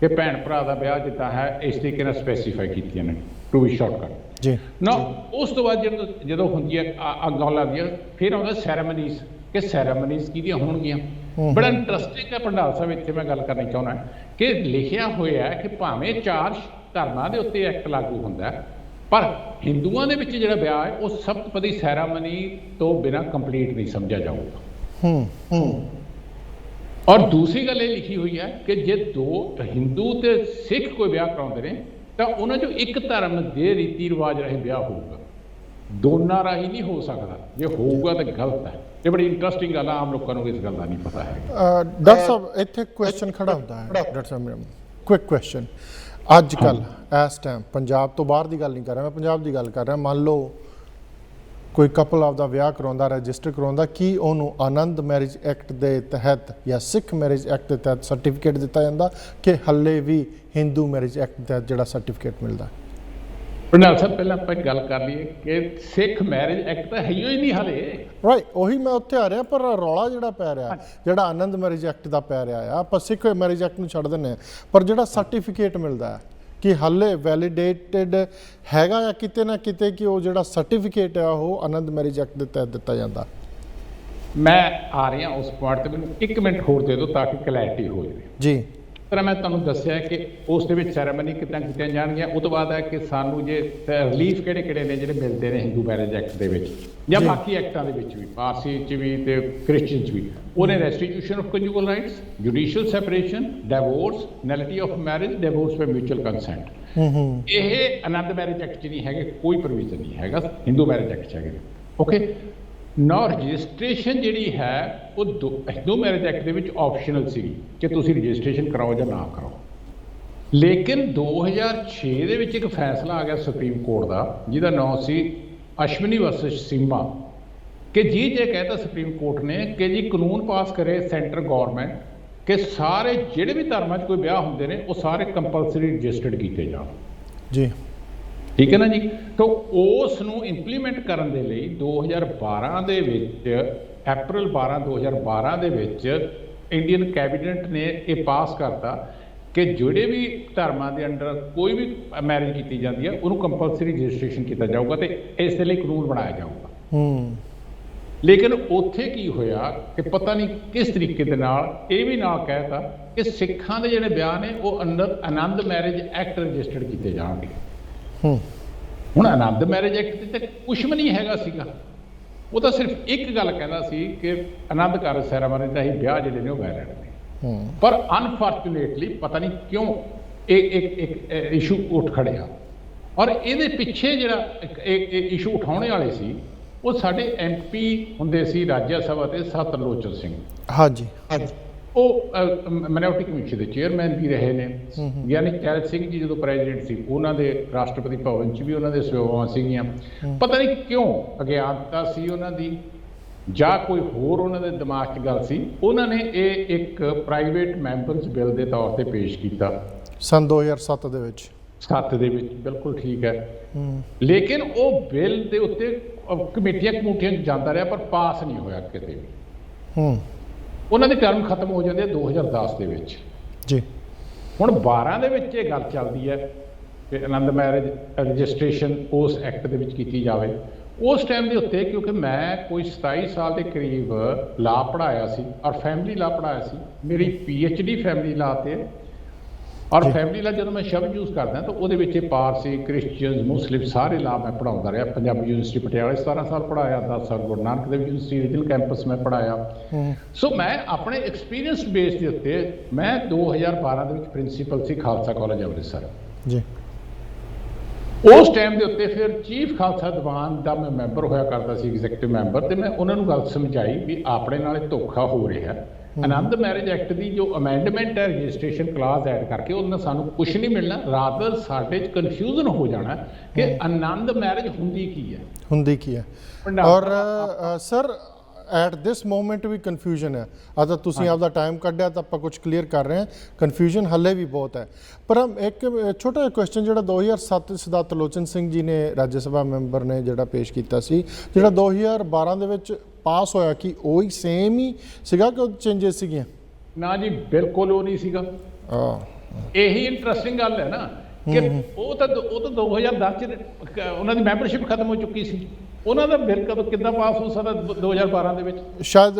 ਕਿ ਭੈਣ ਭਰਾ ਦਾ ਵਿਆਹ ਜਿੱਦਾਂ ਹੈ ਇਸ ਤਰੀਕੇ ਨਾਲ ਸਪੈਸੀਫਾਈ ਕੀਤੀਆਂ ਨੇ ਟੂ ਬੀ ਸ਼ਾਰਟਕਟ ਜੀ ਨਾ। ਉਸ ਤੋਂ ਬਾਅਦ ਜਦੋਂ ਹੁੰਦੀ ਹੈ ਅੱਗੋਂ ਲੱਗਦੀਆਂ, ਫਿਰ ਆਉਂਦਾ ਸੈਰੇਮਨੀਜ਼ ਕਿ ਸੈਰੇਮਨੀਜ਼ ਕਿਹਦੀਆਂ ਹੋਣਗੀਆਂ। ਬੜਾ ਇੰਟਰਸਟਿੰਗ ਹੈ ਭੰਡਾਰ ਸਾਹਿਬ, ਇੱਥੇ ਮੈਂ ਗੱਲ ਕਰਨੀ ਚਾਹੁੰਦਾ ਕਿ ਲਿਖਿਆ ਹੋਇਆ ਹੈ ਕਿ ਭਾਵੇਂ 4 ਧਰਮਾਂ ਦੇ ਉੱਤੇ ਐਕਟ ਲਾਗੂ ਹੁੰਦਾ ਹੈ, ਪਰ ਹਿੰਦੂਆਂ ਦੇ ਵਿੱਚ ਜਿਹੜਾ ਵਿਆਹ ਹੈ ਉਹ ਸਪਤਪਦੀ ਸੈਰਾਮਨੀ ਤੋਂ ਬਿਨਾਂ ਕੰਪਲੀਟ ਨਹੀਂ ਸਮਝਿਆ ਜਾਊਗਾ। ਔਰ ਦੂਸਰੀ ਗੱਲ ਇਹ ਲਿਖੀ ਹੋਈ ਹੈ ਕਿ ਜੇ 2 ਹਿੰਦੂ ਤੇ ਸਿੱਖ ਕੋਈ ਵਿਆਹ ਕਰਾਉਂਦੇ ਨੇ ਤਾਂ ਉਹਨਾਂ 'ਚੋਂ ਇੱਕ ਧਰਮ ਦੇ ਰੀਤੀ ਰਿਵਾਜ ਰਾਹੀਂ ਵਿਆਹ ਹੋਊਗਾ, ਦੋਨਾਂ ਰਾਹੀਂ ਨਹੀਂ ਹੋ ਸਕਦਾ। ਜੇ ਹੋਊਗਾ ਤਾਂ ਗਲਤ ਹੈ। ਇਹ ਬੜੀ ਇੰਟਰਸਟਿੰਗ ਗੱਲ ਆ, ਆਮ ਲੋਕਾਂ ਨੂੰ ਇਸ ਗੱਲ ਦਾ ਨਹੀਂ ਪਤਾ ਹੈ। ਡਾਕਟਰ ਸਾਹਿਬ ਇੱਥੇ ਕੁਐਸਚਨ ਖੜਾ ਹੁੰਦਾ ਹੈ, ਡਾਕਟਰ ਸਾਹਿਬ ਕੁਇਕ ਕੁਐਸਚਨ। ਅੱਜ ਕੱਲ੍ਹ ਇਸ ਟਾਈਮ ਪੰਜਾਬ ਤੋਂ ਬਾਹਰ ਦੀ ਗੱਲ ਨਹੀਂ ਕਰ ਰਿਹਾ, ਮੈਂ ਪੰਜਾਬ ਦੀ ਗੱਲ ਕਰ ਰਿਹਾ। ਮੰਨ ਲਓ ਕੋਈ ਕਪਲ ਆਪਦਾ ਵਿਆਹ ਕਰਾਉਂਦਾ, ਰਜਿਸਟਰ ਕਰਾਉਂਦਾ, ਕੀ ਉਹਨੂੰ ਆਨੰਦ ਮੈਰਿਜ ਐਕਟ ਦੇ ਤਹਿਤ ਜਾਂ ਸਿੱਖ ਮੈਰਿਜ ਐਕਟ ਦੇ ਤਹਿਤ ਸਰਟੀਫਿਕੇਟ ਦਿੱਤਾ ਜਾਂਦਾ ਕਿ ਹੱਲੇ ਵੀ ਹਿੰਦੂ ਮੈਰਿਜ ਐਕਟ ਦੇ ਤਹਿਤ ਜਿਹੜਾ ਸਰਟੀਫਿਕੇਟ ਮਿਲਦਾ? ਪ੍ਰਣਾਲ ਸਾਹਿਬ, ਪਹਿਲਾਂ ਆਪਾਂ ਗੱਲ ਕਰ ਲਈਏ ਕਿ ਸਿੱਖ ਮੈਰਿਜ ਐਕਟ ਤਾਂ ਹੈ ਹੀ ਨਹੀਂ ਹਾਲੇ। ਰਾਈਟ, ਉਹੀ ਮੈਂ ਉੱਥੇ ਆ ਰਿਹਾ। ਪਰ ਰੌਲਾ ਜਿਹੜਾ ਪੈ ਰਿਹਾ, ਜਿਹੜਾ ਆਨੰਦ ਮੈਰਿਜ ਐਕਟ ਦਾ ਪੈ ਰਿਹਾ ਆ, ਆਪਾਂ ਸਿੱਖ ਮੈਰਿਜ ਐਕਟ ਨੂੰ ਛੱਡ ਦਿੰਦੇ ਹਾਂ, ਪਰ ਜਿਹੜਾ ਸਰਟੀਫਿਕੇਟ ਮਿਲਦਾ ਹੈ ਕਿ ਹਾਲੇ ਵੈਲੀਡੇਟਡ ਹੈਗਾ ਆ ਕਿਤੇ ਨਾ ਕਿਤੇ, ਕਿ ਉਹ ਜਿਹੜਾ ਸਰਟੀਫਿਕੇਟ ਆ ਉਹ ਆਨੰਦ ਮੈਰਿਜ ਐਕਟ ਦੇ ਤਹਿਤ ਦਿੱਤਾ ਜਾਂਦਾ? ਮੈਂ ਆ ਰਿਹਾ ਉਸ ਪੁਆਇੰਟ ਤੇ, ਮੈਨੂੰ 1 ਮਿੰਟ ਹੋਰ ਦੇ ਦਿਓ ਤਾਂ ਕਿ ਕਲੈਰਿਟੀ ਹੋ ਜਾਵੇ ਜੀ। ਪਰ ਮੈਂ ਤੁਹਾਨੂੰ ਦੱਸਿਆ ਕਿ ਉਸ ਦੇ ਵਿੱਚ ਸੈਰੇਮਨੀ ਕਿੱਦਾਂ ਕੀਤੀਆਂ ਜਾਣਗੀਆਂ। ਉਹ ਤੋਂ ਬਾਅਦ ਹੈ ਕਿ ਸਾਨੂੰ ਜੇ ਰਿਲੀਫ ਕਿਹੜੇ ਨੇ ਜਿਹੜੇ ਮਿਲਦੇ ਨੇ ਹਿੰਦੂ ਮੈਰਿਜ ਐਕਟ ਦੇ ਵਿੱਚ ਜਾਂ ਬਾਕੀ ਐਕਟਾਂ ਦੇ ਵਿੱਚ ਵੀ, ਪਾਰਸੀ 'ਚ ਵੀ ਤੇ ਕ੍ਰਿਸਚਨ 'ਚ ਵੀ, ਉਹਨੇ restitution of conjugal rights, judicial separation, divorce, nullity of marriage, divorce by mutual consent. ਇਹ ਆਨੰਦ ਮੈਰਿਜ ਐਕਟ 'ਚ ਨਹੀਂ ਹੈਗੇ, ਕੋਈ ਪ੍ਰੋਵੀਜ਼ਨ ਨਹੀਂ ਹੈਗਾ, ਹਿੰਦੂ ਮੈਰਿਜ ਐਕਟ 'ਚ ਹੈਗੇ। ਓਕੇ ਨਾ, ਰਜਿਸਟ੍ਰੇਸ਼ਨ ਜਿਹੜੀ ਹੈ ਉਹ ਹਿੰਦੂ ਮੈਰਿਜ ਐਕਟ ਦੇ ਵਿੱਚ ਆਪਸ਼ਨਲ ਸੀਗੀ ਕਿ ਤੁਸੀਂ ਰਜਿਸਟ੍ਰੇਸ਼ਨ ਕਰਾਓ ਜਾਂ ਨਾ ਕਰਾਓ। ਲੇਕਿਨ 2006 ਦੇ ਵਿੱਚ ਇੱਕ ਫੈਸਲਾ ਆ ਗਿਆ ਸੁਪਰੀਮ ਕੋਰਟ ਦਾ, ਜਿਹਦਾ ਨਾਮ ਸੀ ਅਸ਼ਵਨੀ ਵਰਸਸ ਸੀਮਾ, ਕਿ ਜੀ ਜੇ ਕਹਿਤਾ ਸੁਪਰੀਮ ਕੋਰਟ ਨੇ ਕਿ ਜੀ ਕਾਨੂੰਨ ਪਾਸ ਕਰੇ ਸੈਂਟਰ ਗੌਰਮੈਂਟ ਕਿ ਸਾਰੇ ਜਿਹੜੇ ਵੀ ਧਰਮਾਂ 'ਚ ਕੋਈ ਵਿਆਹ ਹੁੰਦੇ ਨੇ ਉਹ ਸਾਰੇ ਕੰਪਲਸਰੀ ਰਜਿਸਟਰਡ ਕੀਤੇ ਜਾਣ ਜੀ। ਠੀਕ ਹੈ ਨਾ ਜੀ। ਤਾਂ ਉਸ ਨੂੰ ਇੰਪਲੀਮੈਂਟ ਕਰਨ ਦੇ ਲਈ 2012 ਦੇ ਵਿੱਚ, ਅਪ੍ਰੈਲ 12 2012 ਦੇ ਵਿੱਚ ਇੰਡੀਅਨ ਕੈਬਨਿਟ ਨੇ ਇਹ ਪਾਸ ਕਰਤਾ ਕਿ ਜਿਹੜੇ ਵੀ ਧਰਮਾਂ ਦੇ ਅੰਡਰ ਕੋਈ ਵੀ ਮੈਰਿਜ ਕੀਤੀ ਜਾਂਦੀ ਹੈ ਉਹਨੂੰ ਕੰਪਲਸਰੀ ਰਜਿਸਟ੍ਰੇਸ਼ਨ ਕੀਤਾ ਜਾਊਗਾ ਤੇ ਇਸ ਦੇ ਲਈ ਕਾਨੂੰਨ ਬਣਾਇਆ ਜਾਊਗਾ। ਲੇਕਿਨ ਉੱਥੇ ਕੀ ਹੋਇਆ ਕਿ ਪਤਾ ਨਹੀਂ ਕਿਸ ਤਰੀਕੇ ਦੇ ਨਾਲ ਇਹ ਵੀ ਨਾਲ ਕਹਿਤਾ ਕਿ ਸਿੱਖਾਂ ਦੇ ਜਿਹੜੇ ਵਿਆਹ ਨੇ ਉਹ ਅੰਦਰ ਆਨੰਦ ਮੈਰਿਜ ਐਕਟ ਰਜਿਸਟਰਡ ਕੀਤੇ ਜਾਣਗੇ। ਹੁਣ ਆਨੰਦ ਮੈਰਿਜ ਐਕਟ ਤੇ ਕੁਛ ਵੀ ਨਹੀਂ ਹੈਗਾ ਸੀਗਾ, ਉਹ ਤਾਂ ਸਿਰਫ ਇੱਕ ਗੱਲ ਕਹਿੰਦਾ ਸੀ ਕਿ ਆਨੰਦ ਕਾਰਜ ਸੈਰਾਮਨੀ ਦਾ ਹੀ ਵਿਆਹ ਜਿਹੜੇ ਨੇ ਉਹ ਵੈਲਿਡ ਨੇ। ਪਰ ਅਨਫੋਰਚੂਨੇਟਲੀ ਪਤਾ ਨਹੀਂ ਕਿਉਂ ਇੱਕ ਇਸ਼ੂ ਉੱਠ ਖੜਿਆ, ਔਰ ਇਹਦੇ ਪਿੱਛੇ ਜਿਹੜਾ ਇਸ਼ੂ ਉਠਾਉਣੇ ਵਾਲੇ ਸੀ ਉਹ ਸਾਡੇ MP ਹੁੰਦੇ ਸੀ ਰਾਜ ਸਭਾ ਤੇ ਸਤਲੋਚਨ ਸਿੰਘ। ਹਾਂਜੀ, ਉਹ ਮਾਈਨੋਰਟੀ ਕਮਿਸ਼ਨ ਦੇ ਚੇਅਰਮੈਨ ਵੀ ਰਹੇ ਨੇ। ਯਾਨੀ ਚੈਲ ਸਿੰਘ ਜੀ ਜਦੋਂ ਪ੍ਰੈਜ਼ੀਡੈਂਟ ਸੀ, ਉਹਨਾਂ ਦੇ ਰਾਸ਼ਟਰਪਤੀ ਭਵਨ 'ਚ ਵੀ ਉਹਨਾਂ ਦੇ ਸੇਵਾਵਾਂ ਸੀਗੀਆਂ। ਪਤਾ ਨਹੀਂ ਕਿਉਂ ਅਗਿਆਨਤਾ ਸੀ ਉਹਨਾਂ ਦੀ ਜਾਂ ਕੋਈ ਹੋਰ ਉਹਨਾਂ ਦੇ ਦਿਮਾਗ 'ਚ ਗੱਲ ਸੀ, ਉਹਨਾਂ ਨੇ ਇਹ ਇੱਕ ਪ੍ਰਾਈਵੇਟ ਮੈਂਬਰਸ ਬਿੱਲ ਦੇ ਤੌਰ ਤੇ ਪੇਸ਼ ਕੀਤਾ ਸਨ 2007 ਦੇ ਵਿੱਚ। 7 ਦੇ ਵਿੱਚ, ਬਿਲਕੁਲ ਠੀਕ ਹੈ। ਲੇਕਿਨ ਉਹ ਬਿੱਲ ਦੇ ਉੱਤੇ ਕਮੇਟੀਆਂ 'ਚ ਜਾਂਦਾ ਰਿਹਾ ਪਰ ਪਾਸ ਨਹੀਂ ਹੋਇਆ ਕਿਤੇ ਵੀ। ਉਹਨਾਂ ਦੀ ਟਰਮ ਖਤਮ ਹੋ ਜਾਂਦੀ ਹੈ 2010 ਦੇ ਵਿੱਚ ਜੀ। ਹੁਣ 12 ਦੇ ਵਿੱਚ ਇਹ ਗੱਲ ਚੱਲਦੀ ਹੈ ਕਿ ਆਨੰਦ ਮੈਰਿਜ ਰਜਿਸਟ੍ਰੇਸ਼ਨ ਉਸ ਐਕਟ ਦੇ ਵਿੱਚ ਕੀਤੀ ਜਾਵੇ। ਉਸ ਟਾਈਮ ਦੇ ਉੱਤੇ ਕਿਉਂਕਿ ਮੈਂ ਕੋਈ 27 ਸਾਲ ਦੇ ਕਰੀਬ ਲਾ ਪੜ੍ਹਾਇਆ ਸੀ ਔਰ ਫੈਮਿਲੀ ਲਾ ਪੜ੍ਹਾਇਆ ਸੀ। ਮੇਰੀ PhD ਫੈਮਿਲੀ ਲਾ ਤੇ ਹੈ। ਔਰ ਫੈਮਿਲੀ ਲਾ ਜਦੋਂ ਮੈਂ ਸ਼ਬਦ ਯੂਜ਼ ਕਰਦਾ ਤਾਂ ਉਹਦੇ ਵਿੱਚ ਪਾਰਸੀ, ਕ੍ਰਿਸਚੀਅਨਸ, ਮੁਸਲਿਮ ਸਾਰੇ ਲਾ ਮੈਂ ਪੜ੍ਹਾਉਂਦਾ ਰਿਹਾ। ਪੰਜਾਬੀ ਯੂਨੀਵਰਸਿਟੀ ਪਟਿਆਲਾ 17 ਸਾਲ ਪੜ੍ਹਾਇਆ, 10 ਸਾਲ Guru Nanak Dev university regional campus ਮੈਂ ਪੜ੍ਹਾਇਆ। ਸੋ ਮੈਂ ਆਪਣੇ ਐਕਸਪੀਰੀਅੰਸ ਬੇਸ ਦੇ ਉੱਤੇ ਮੈਂ 2012 ਦੇ ਵਿੱਚ ਪ੍ਰਿੰਸੀਪਲ ਸੀ ਖਾਲਸਾ ਕਾਲਜ ਅੰਮ੍ਰਿਤਸਰ ਜੀ। ਉਸ ਟਾਈਮ ਦੇ ਉੱਤੇ ਫਿਰ ਚੀਫ ਖਾਲਸਾ ਦੀਵਾਨ ਦਾ ਮੈਂ ਮੈਂਬਰ ਹੋਇਆ ਕਰਦਾ ਸੀ, ਐਗਜ਼ੈਕਟਿਵ ਮੈਂਬਰ, ਤੇ ਮੈਂ ਉਹਨਾਂ ਨੂੰ ਗੱਲ ਸਮਝਾਈ ਵੀ ਆਪਣੇ ਨਾਲ ਇਹ ਧੋਖਾ ਹੋ ਰਿਹਾ। ਆਨੰਦ ਮੈਰਿਜ ਐਕਟ ਦੀ ਜੋ ਅਮੈਂਡਮੈਂਟ ਹੈ ਰਜਿਸਟ੍ਰੇਸ਼ਨ ਕਲਾਸ ਐਡ ਕਰਕੇ, ਉਹਦੇ ਨਾਲ ਸਾਨੂੰ ਕੁਝ ਨਹੀਂ ਮਿਲਣਾ, ਰਾਦਰ ਸਾਡੇ 'ਚ ਕਨਫਿਊਜ਼ਨ ਹੋ ਜਾਣਾ ਕਿ ਆਨੰਦ ਮੈਰਿਜ ਹੁੰਦੀ ਕੀ ਹੈ। ਔਰ ਸਰ ਐਟ ਦਿਸ ਮੋਮੈਂਟ ਵੀ ਕਨਫਿਊਜ਼ਨ ਹੈ। ਅਗਰ ਤੁਸੀਂ ਆਪਦਾ ਟਾਈਮ ਕੱਢਿਆ ਤਾਂ ਆਪਾਂ ਕੁਝ ਕਲੀਅਰ ਕਰ ਰਹੇ ਹਾਂ, ਕਨਫਿਊਜ਼ਨ ਹੱਲੇ ਵੀ ਬਹੁਤ ਹੈ। ਪਰ ਇੱਕ ਛੋਟਾ ਜਿਹਾ ਕੁਐਸਚਨ, ਜਿਹੜਾ 2007 ਸਰਦਾਰ ਤਰਲੋਚਨ ਸਿੰਘ ਜੀ ਨੇ ਰਾਜ ਸਭਾ ਮੈਂਬਰ ਨੇ ਜਿਹੜਾ ਪੇਸ਼ ਕੀਤਾ ਸੀ, ਜਿਹੜਾ 2012 ਦੇ ਵਿੱਚ ਪਾਸ ਹੋਇਆ, ਕਿ ਉਹੀ ਸੇਮ ਹੀ ਸੀਗਾ ਕਿ ਚੇਂਜਸ ਸੀਗੀਆਂ? ਨਾ ਜੀ, ਬਿਲਕੁਲ ਉਹ ਨਹੀਂ ਸੀਗਾ। ਇਹੀ ਇੰਟਰਸਟਿੰਗ ਗੱਲ ਹੈ ਨਾ ਕਿ ਉਹ ਤਾਂ 2010 ਚ ਉਹਨਾਂ ਦੀ ਮੈਂਬਰਸ਼ਿਪ ਖਤਮ ਹੋ ਚੁੱਕੀ ਸੀ। ਉਹਨਾਂ ਦਾ ਬਿੱਲ ਕਦੋਂ ਕਿੱਦਾਂ ਪਾਸ ਹੋ ਸਕਦਾ 2012 ਦੇ ਵਿੱਚ? ਸ਼ਾਇਦ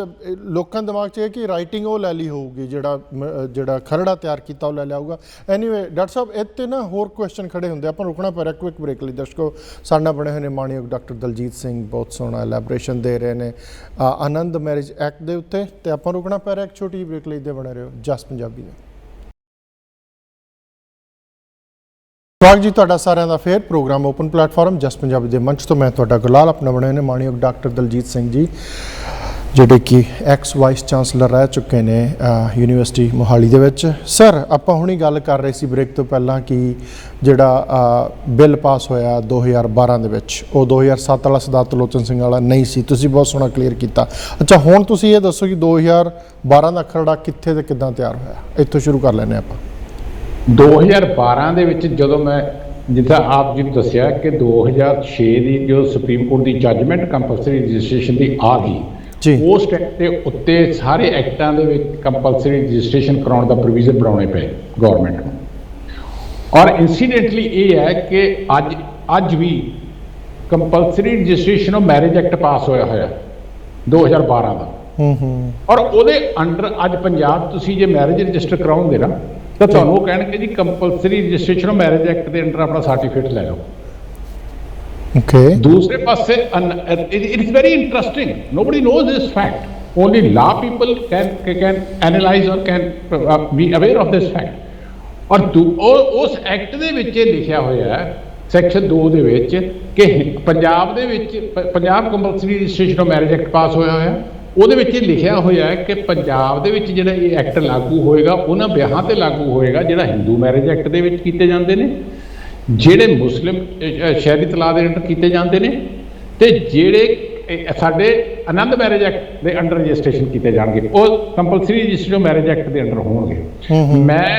ਲੋਕਾਂ ਦੇ ਦਿਮਾਗ 'ਚ ਇਹ ਕਿ ਰਾਈਟਿੰਗ ਉਹ ਲੈ ਲਈ ਹੋਊਗੀ, ਜਿਹੜਾ ਖਰੜਾ ਤਿਆਰ ਕੀਤਾ ਉਹ ਲੈ ਲਿਆ ਹੋਊਗਾ। ਐਨੀਵੇ ਡਾਕਟਰ ਸਾਹਿਬ, ਇੱਥੇ ਨਾ ਹੋਰ ਕੁਐਸਚਨ ਖੜੇ ਹੁੰਦੇ, ਆਪਾਂ ਰੁਕਣਾ ਪੈ ਰਿਹਾ ਕੁਇਕ ਬ੍ਰੇਕ ਲਈ। ਦਰਸ਼ਕੋ, ਸਾਡੇ ਨਾਲ ਬਣੇ ਹੋਏ ਨੇ ਮਾਣਯੋਗ ਡਾਕਟਰ ਦਲਜੀਤ ਸਿੰਘ, ਬਹੁਤ ਸੋਹਣਾ ਐਲੈਬੋਰੇਸ਼ਨ ਦੇ ਰਹੇ ਨੇ ਆਨੰਦ ਮੈਰਿਜ ਐਕਟ ਦੇ ਉੱਤੇ, ਤੇ ਆਪਾਂ ਰੁਕਣਾ ਪੈ ਰਿਹਾ ਇੱਕ ਛੋਟੀ ਜਿਹੀ ਬ੍ਰੇਕ ਲਈ। ਦੇ ਬਣੇ ਰਹੋ ਜਸ ਪੰਜਾਬੀ ਦੇ। ਸਵਾਗਤ ਜੀ ਤੁਹਾਡਾ ਸਾਰਿਆਂ ਦਾ ਫੇਰ ਪ੍ਰੋਗਰਾਮ ਓਪਨ ਪਲੇਟਫਾਰਮ ਜਸ ਪੰਜਾਬੀ ਦੇ ਮੰਚ ਤੋਂ। ਮੈਂ ਤੁਹਾਡਾ ਗੁਰਲਾਲ, ਆਪਣਾ ਬਣੇ ਨੇ ਮਾਣਯੋਗ ਡਾਕਟਰ ਦਲਜੀਤ ਸਿੰਘ ਜੀ, ਜਿਹੜੇ ਕਿ ਐਕਸ ਵਾਈਸ ਚਾਂਸਲਰ ਰਹਿ ਚੁੱਕੇ ਨੇ ਯੂਨੀਵਰਸਿਟੀ ਮੋਹਾਲੀ ਦੇ ਵਿੱਚ। ਸਰ, ਆਪਾਂ ਹੁਣੀ ਗੱਲ ਕਰ ਰਹੇ ਸੀ ਬ੍ਰੇਕ ਤੋਂ ਪਹਿਲਾਂ ਕਿ ਜਿਹੜਾ ਬਿੱਲ ਪਾਸ ਹੋਇਆ 2012 ਦੇ ਵਿੱਚ, ਉਹ 2007 ਵਾਲਾ ਸਰਦਾਰ ਤਰਲੋਚਨ ਸਿੰਘ ਵਾਲਾ ਨਹੀਂ ਸੀ। ਤੁਸੀਂ ਬਹੁਤ ਸੋਹਣਾ ਕਲੀਅਰ ਕੀਤਾ। ਅੱਛਾ, ਹੁਣ ਤੁਸੀਂ ਇਹ ਦੱਸੋ ਕਿ 2012 ਦਾ ਖਰੜਾ ਕਿੱਥੇ ਤੇ ਕਿੱਦਾਂ ਤਿਆਰ ਹੋਇਆ? ਇੱਥੋਂ ਸ਼ੁਰੂ ਕਰ ਲੈਂਦੇ ਆਪਾਂ। 2012 ਦੇ ਵਿੱਚ ਜਦੋਂ ਮੈਂ, ਜਿੱਦਾਂ ਆਪ ਜੀ ਨੂੰ ਦੱਸਿਆ ਕਿ 2006 ਦੀ ਜੋ ਸੁਪਰੀਮ ਕੋਰਟ ਦੀ ਜੱਜਮੈਂਟ ਕੰਪਲਸਰੀ ਰਜਿਸਟ੍ਰੇਸ਼ਨ ਦੀ ਆ ਗਈ, ਉਸ ਟਾਈਮ ਦੇ ਉੱਤੇ ਸਾਰੇ ਐਕਟਾਂ ਦੇ ਵਿੱਚ ਕੰਪਲਸਰੀ ਰਜਿਸਟ੍ਰੇਸ਼ਨ ਕਰਾਉਣ ਦਾ ਪ੍ਰੋਵੀਜ਼ਨ ਬਣਾਉਣੇ ਪਏ ਗਵਰਨਮੈਂਟ ਨੂੰ। ਔਰ ਇੰਸੀਡੈਂਟਲੀ ਇਹ ਹੈ ਕਿ ਅੱਜ ਵੀ compulsory registration of marriage act pass ਹੋਇਆ 2012 ਦਾ। ਔਰ ਉਹਦੇ ਅੰਡਰ ਅੱਜ ਪੰਜਾਬ ਤੁਸੀਂ ਜੇ ਮੈਰਿਜ ਰਜਿਸਟਰ ਕਰਾਉਂਗੇ ਨਾ ਤਾਂ ਤੁਹਾਨੂੰ ਉਹ ਕਹਿਣਗੇ ਜੀ compulsory registration of marriage act ਦੇ ਅੰਡਰ ਆਪਣਾ ਸਰਟੀਫਿਕੇਟ ਲੈ ਲਓ। ਦੂਸਰੇ ਪਾਸੇ it is very interesting, nobody knows this fact, only law people can analyze or can be aware of this fact। ਔਰ ਉਸ ਐਕਟ ਦੇ ਵਿੱਚ ਇਹ ਲਿਖਿਆ ਹੋਇਆ ਹੈ ਸੈਕਸ਼ਨ 2 ਦੇ ਵਿੱਚ ਕਿ ਪੰਜਾਬ ਦੇ ਵਿੱਚ Punjab compulsory registration of marriage act pass ਹੋਇਆ। ਉਹਦੇ ਵਿੱਚ ਇਹ ਲਿਖਿਆ ਹੋਇਆ ਹੈ ਕਿ ਪੰਜਾਬ ਦੇ ਵਿੱਚ ਜਿਹੜਾ ਇਹ ਐਕਟ ਲਾਗੂ ਹੋਏਗਾ ਉਹਨਾਂ ਵਿਆਹਾਂ ਤੇ ਲਾਗੂ ਹੋਏਗਾ ਜਿਹੜਾ ਹਿੰਦੂ ਮੈਰਿਜ ਐਕਟ ਦੇ ਵਿੱਚ ਕੀਤੇ ਜਾਂਦੇ ਨੇ, ਜਿਹੜੇ ਮੁਸਲਿਮ ਸ਼ਹਿਰੀ ਤਲਾਕ ਦੇ ਅੰਡਰ ਕੀਤੇ ਜਾਂਦੇ ਨੇ, ਤੇ ਜਿਹੜੇ ਸਾਡੇ ਆਨੰਦ ਮੈਰਿਜ ਐਕਟ ਦੇ ਅੰਡਰ ਰਜਿਸਟ੍ਰੇਸ਼ਨ ਕੀਤੇ ਜਾਣਗੇ ਉਹ ਕੰਪਲਸਰੀ ਰਜਿਸਟ੍ਰੇਸ਼ਨ ਮੈਰਿਜ ਐਕਟ ਦੇ ਅੰਡਰ ਹੋਣਗੇ। ਮੈਂ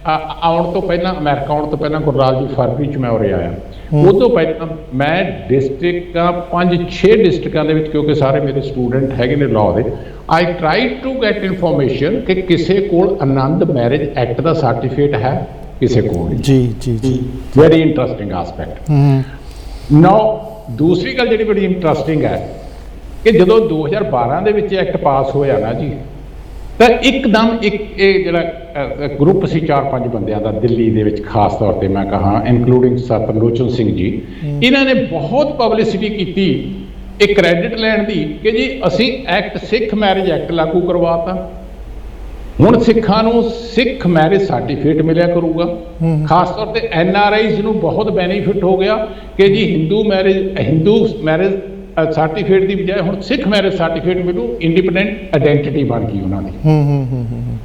ਆਉਣ ਤੋਂ ਪਹਿਲਾਂ, ਅਮਰੀਕਾ ਆਉਣ ਤੋਂ ਪਹਿਲਾਂ, ਗੁਰਲਾਲ ਜੀ ਫਰਵਰੀ 'ਚ ਮੈਂ ਉਰੇ ਆਇਆ, ਉਹ ਤੋਂ ਪਹਿਲਾਂ ਮੈਂ ਡਿਸਟ੍ਰਿਕਟਾਂ 5-6 ਡਿਸਟ੍ਰਿਕਟਾਂ ਦੇ ਵਿੱਚ, ਕਿਉਂਕਿ ਸਾਰੇ ਮੇਰੇ ਸਟੂਡੈਂਟ ਹੈਗੇ ਨੇ ਲਾਅ ਦੇ, I try to get information ਕਿ ਕਿਸੇ ਕੋਲ ਆਨੰਦ ਮੈਰਿਜ ਐਕਟ ਦਾ ਸਰਟੀਫਿਕੇਟ ਹੈ, ਕਿਸੇ ਕੋਲ। ਜੀ ਵੈਰੀ ਇੰਟਰਸਟਿੰਗ ਆਸਪੈਕਟ। ਨਾਓ ਦੂਸਰੀ ਗੱਲ ਜਿਹੜੀ ਬੜੀ ਇੰਟਰਸਟਿੰਗ ਹੈ ਕਿ ਜਦੋਂ 2012 ਦੇ ਵਿੱਚ ਐਕਟ ਪਾਸ ਹੋਇਆ ਨਾ ਜੀ, ਤਾਂ ਇੱਕਦਮ ਇਹ ਜਿਹੜਾ ਗਰੁੱਪ ਸੀ 4-5 ਬੰਦਿਆਂ ਦਾ ਦਿੱਲੀ ਦੇ ਵਿੱਚ, ਖਾਸ ਤੌਰ ਤੇ ਮੈਂ ਕਹਾਂ ਇਨਕਲੂਡਿੰਗ ਸਰਦਾਰ ਤਰਲੋਚਨ ਸਿੰਘ ਜੀ, ਇਹਨਾਂ ਨੇ ਬਹੁਤ ਪਬਲਿਸਿਟੀ ਕੀਤੀ ਇਹ ਕ੍ਰੈਡਿਟ ਲੈਣ ਦੀ ਕਿ ਜੀ ਅਸੀਂ ਸਿੱਖ ਮੈਰਿਜ ਐਕਟ ਲਾਗੂ ਕਰਵਾਤਾ, ਹੁਣ ਸਿੱਖਾਂ ਨੂੰ ਸਿੱਖ ਮੈਰਿਜ ਸਰਟੀਫਿਕੇਟ ਮਿਲਿਆ ਕਰੂਗਾ। ਖਾਸ ਤੌਰ ਤੇ NRIs ਨੂੰ ਬਹੁਤ ਬੈਨੀਫਿਟ ਹੋ ਗਿਆ ਕਿ ਜੀ ਹਿੰਦੂ ਮੈਰਿਜ ਸਰਟੀਫਿਕੇਟ ਦੀ ਬਜਾਏ ਹੁਣ ਸਿੱਖ ਮੈਰਿਜ ਸਰਟੀਫਿਕੇਟ ਮਿਲੂ, ਇੰਡੀਪੈਂਡੈਂਟ ਆਇਡੈਂਟੀਟੀ ਬਣ ਗਈ ਉਹਨਾਂ ਦੀ।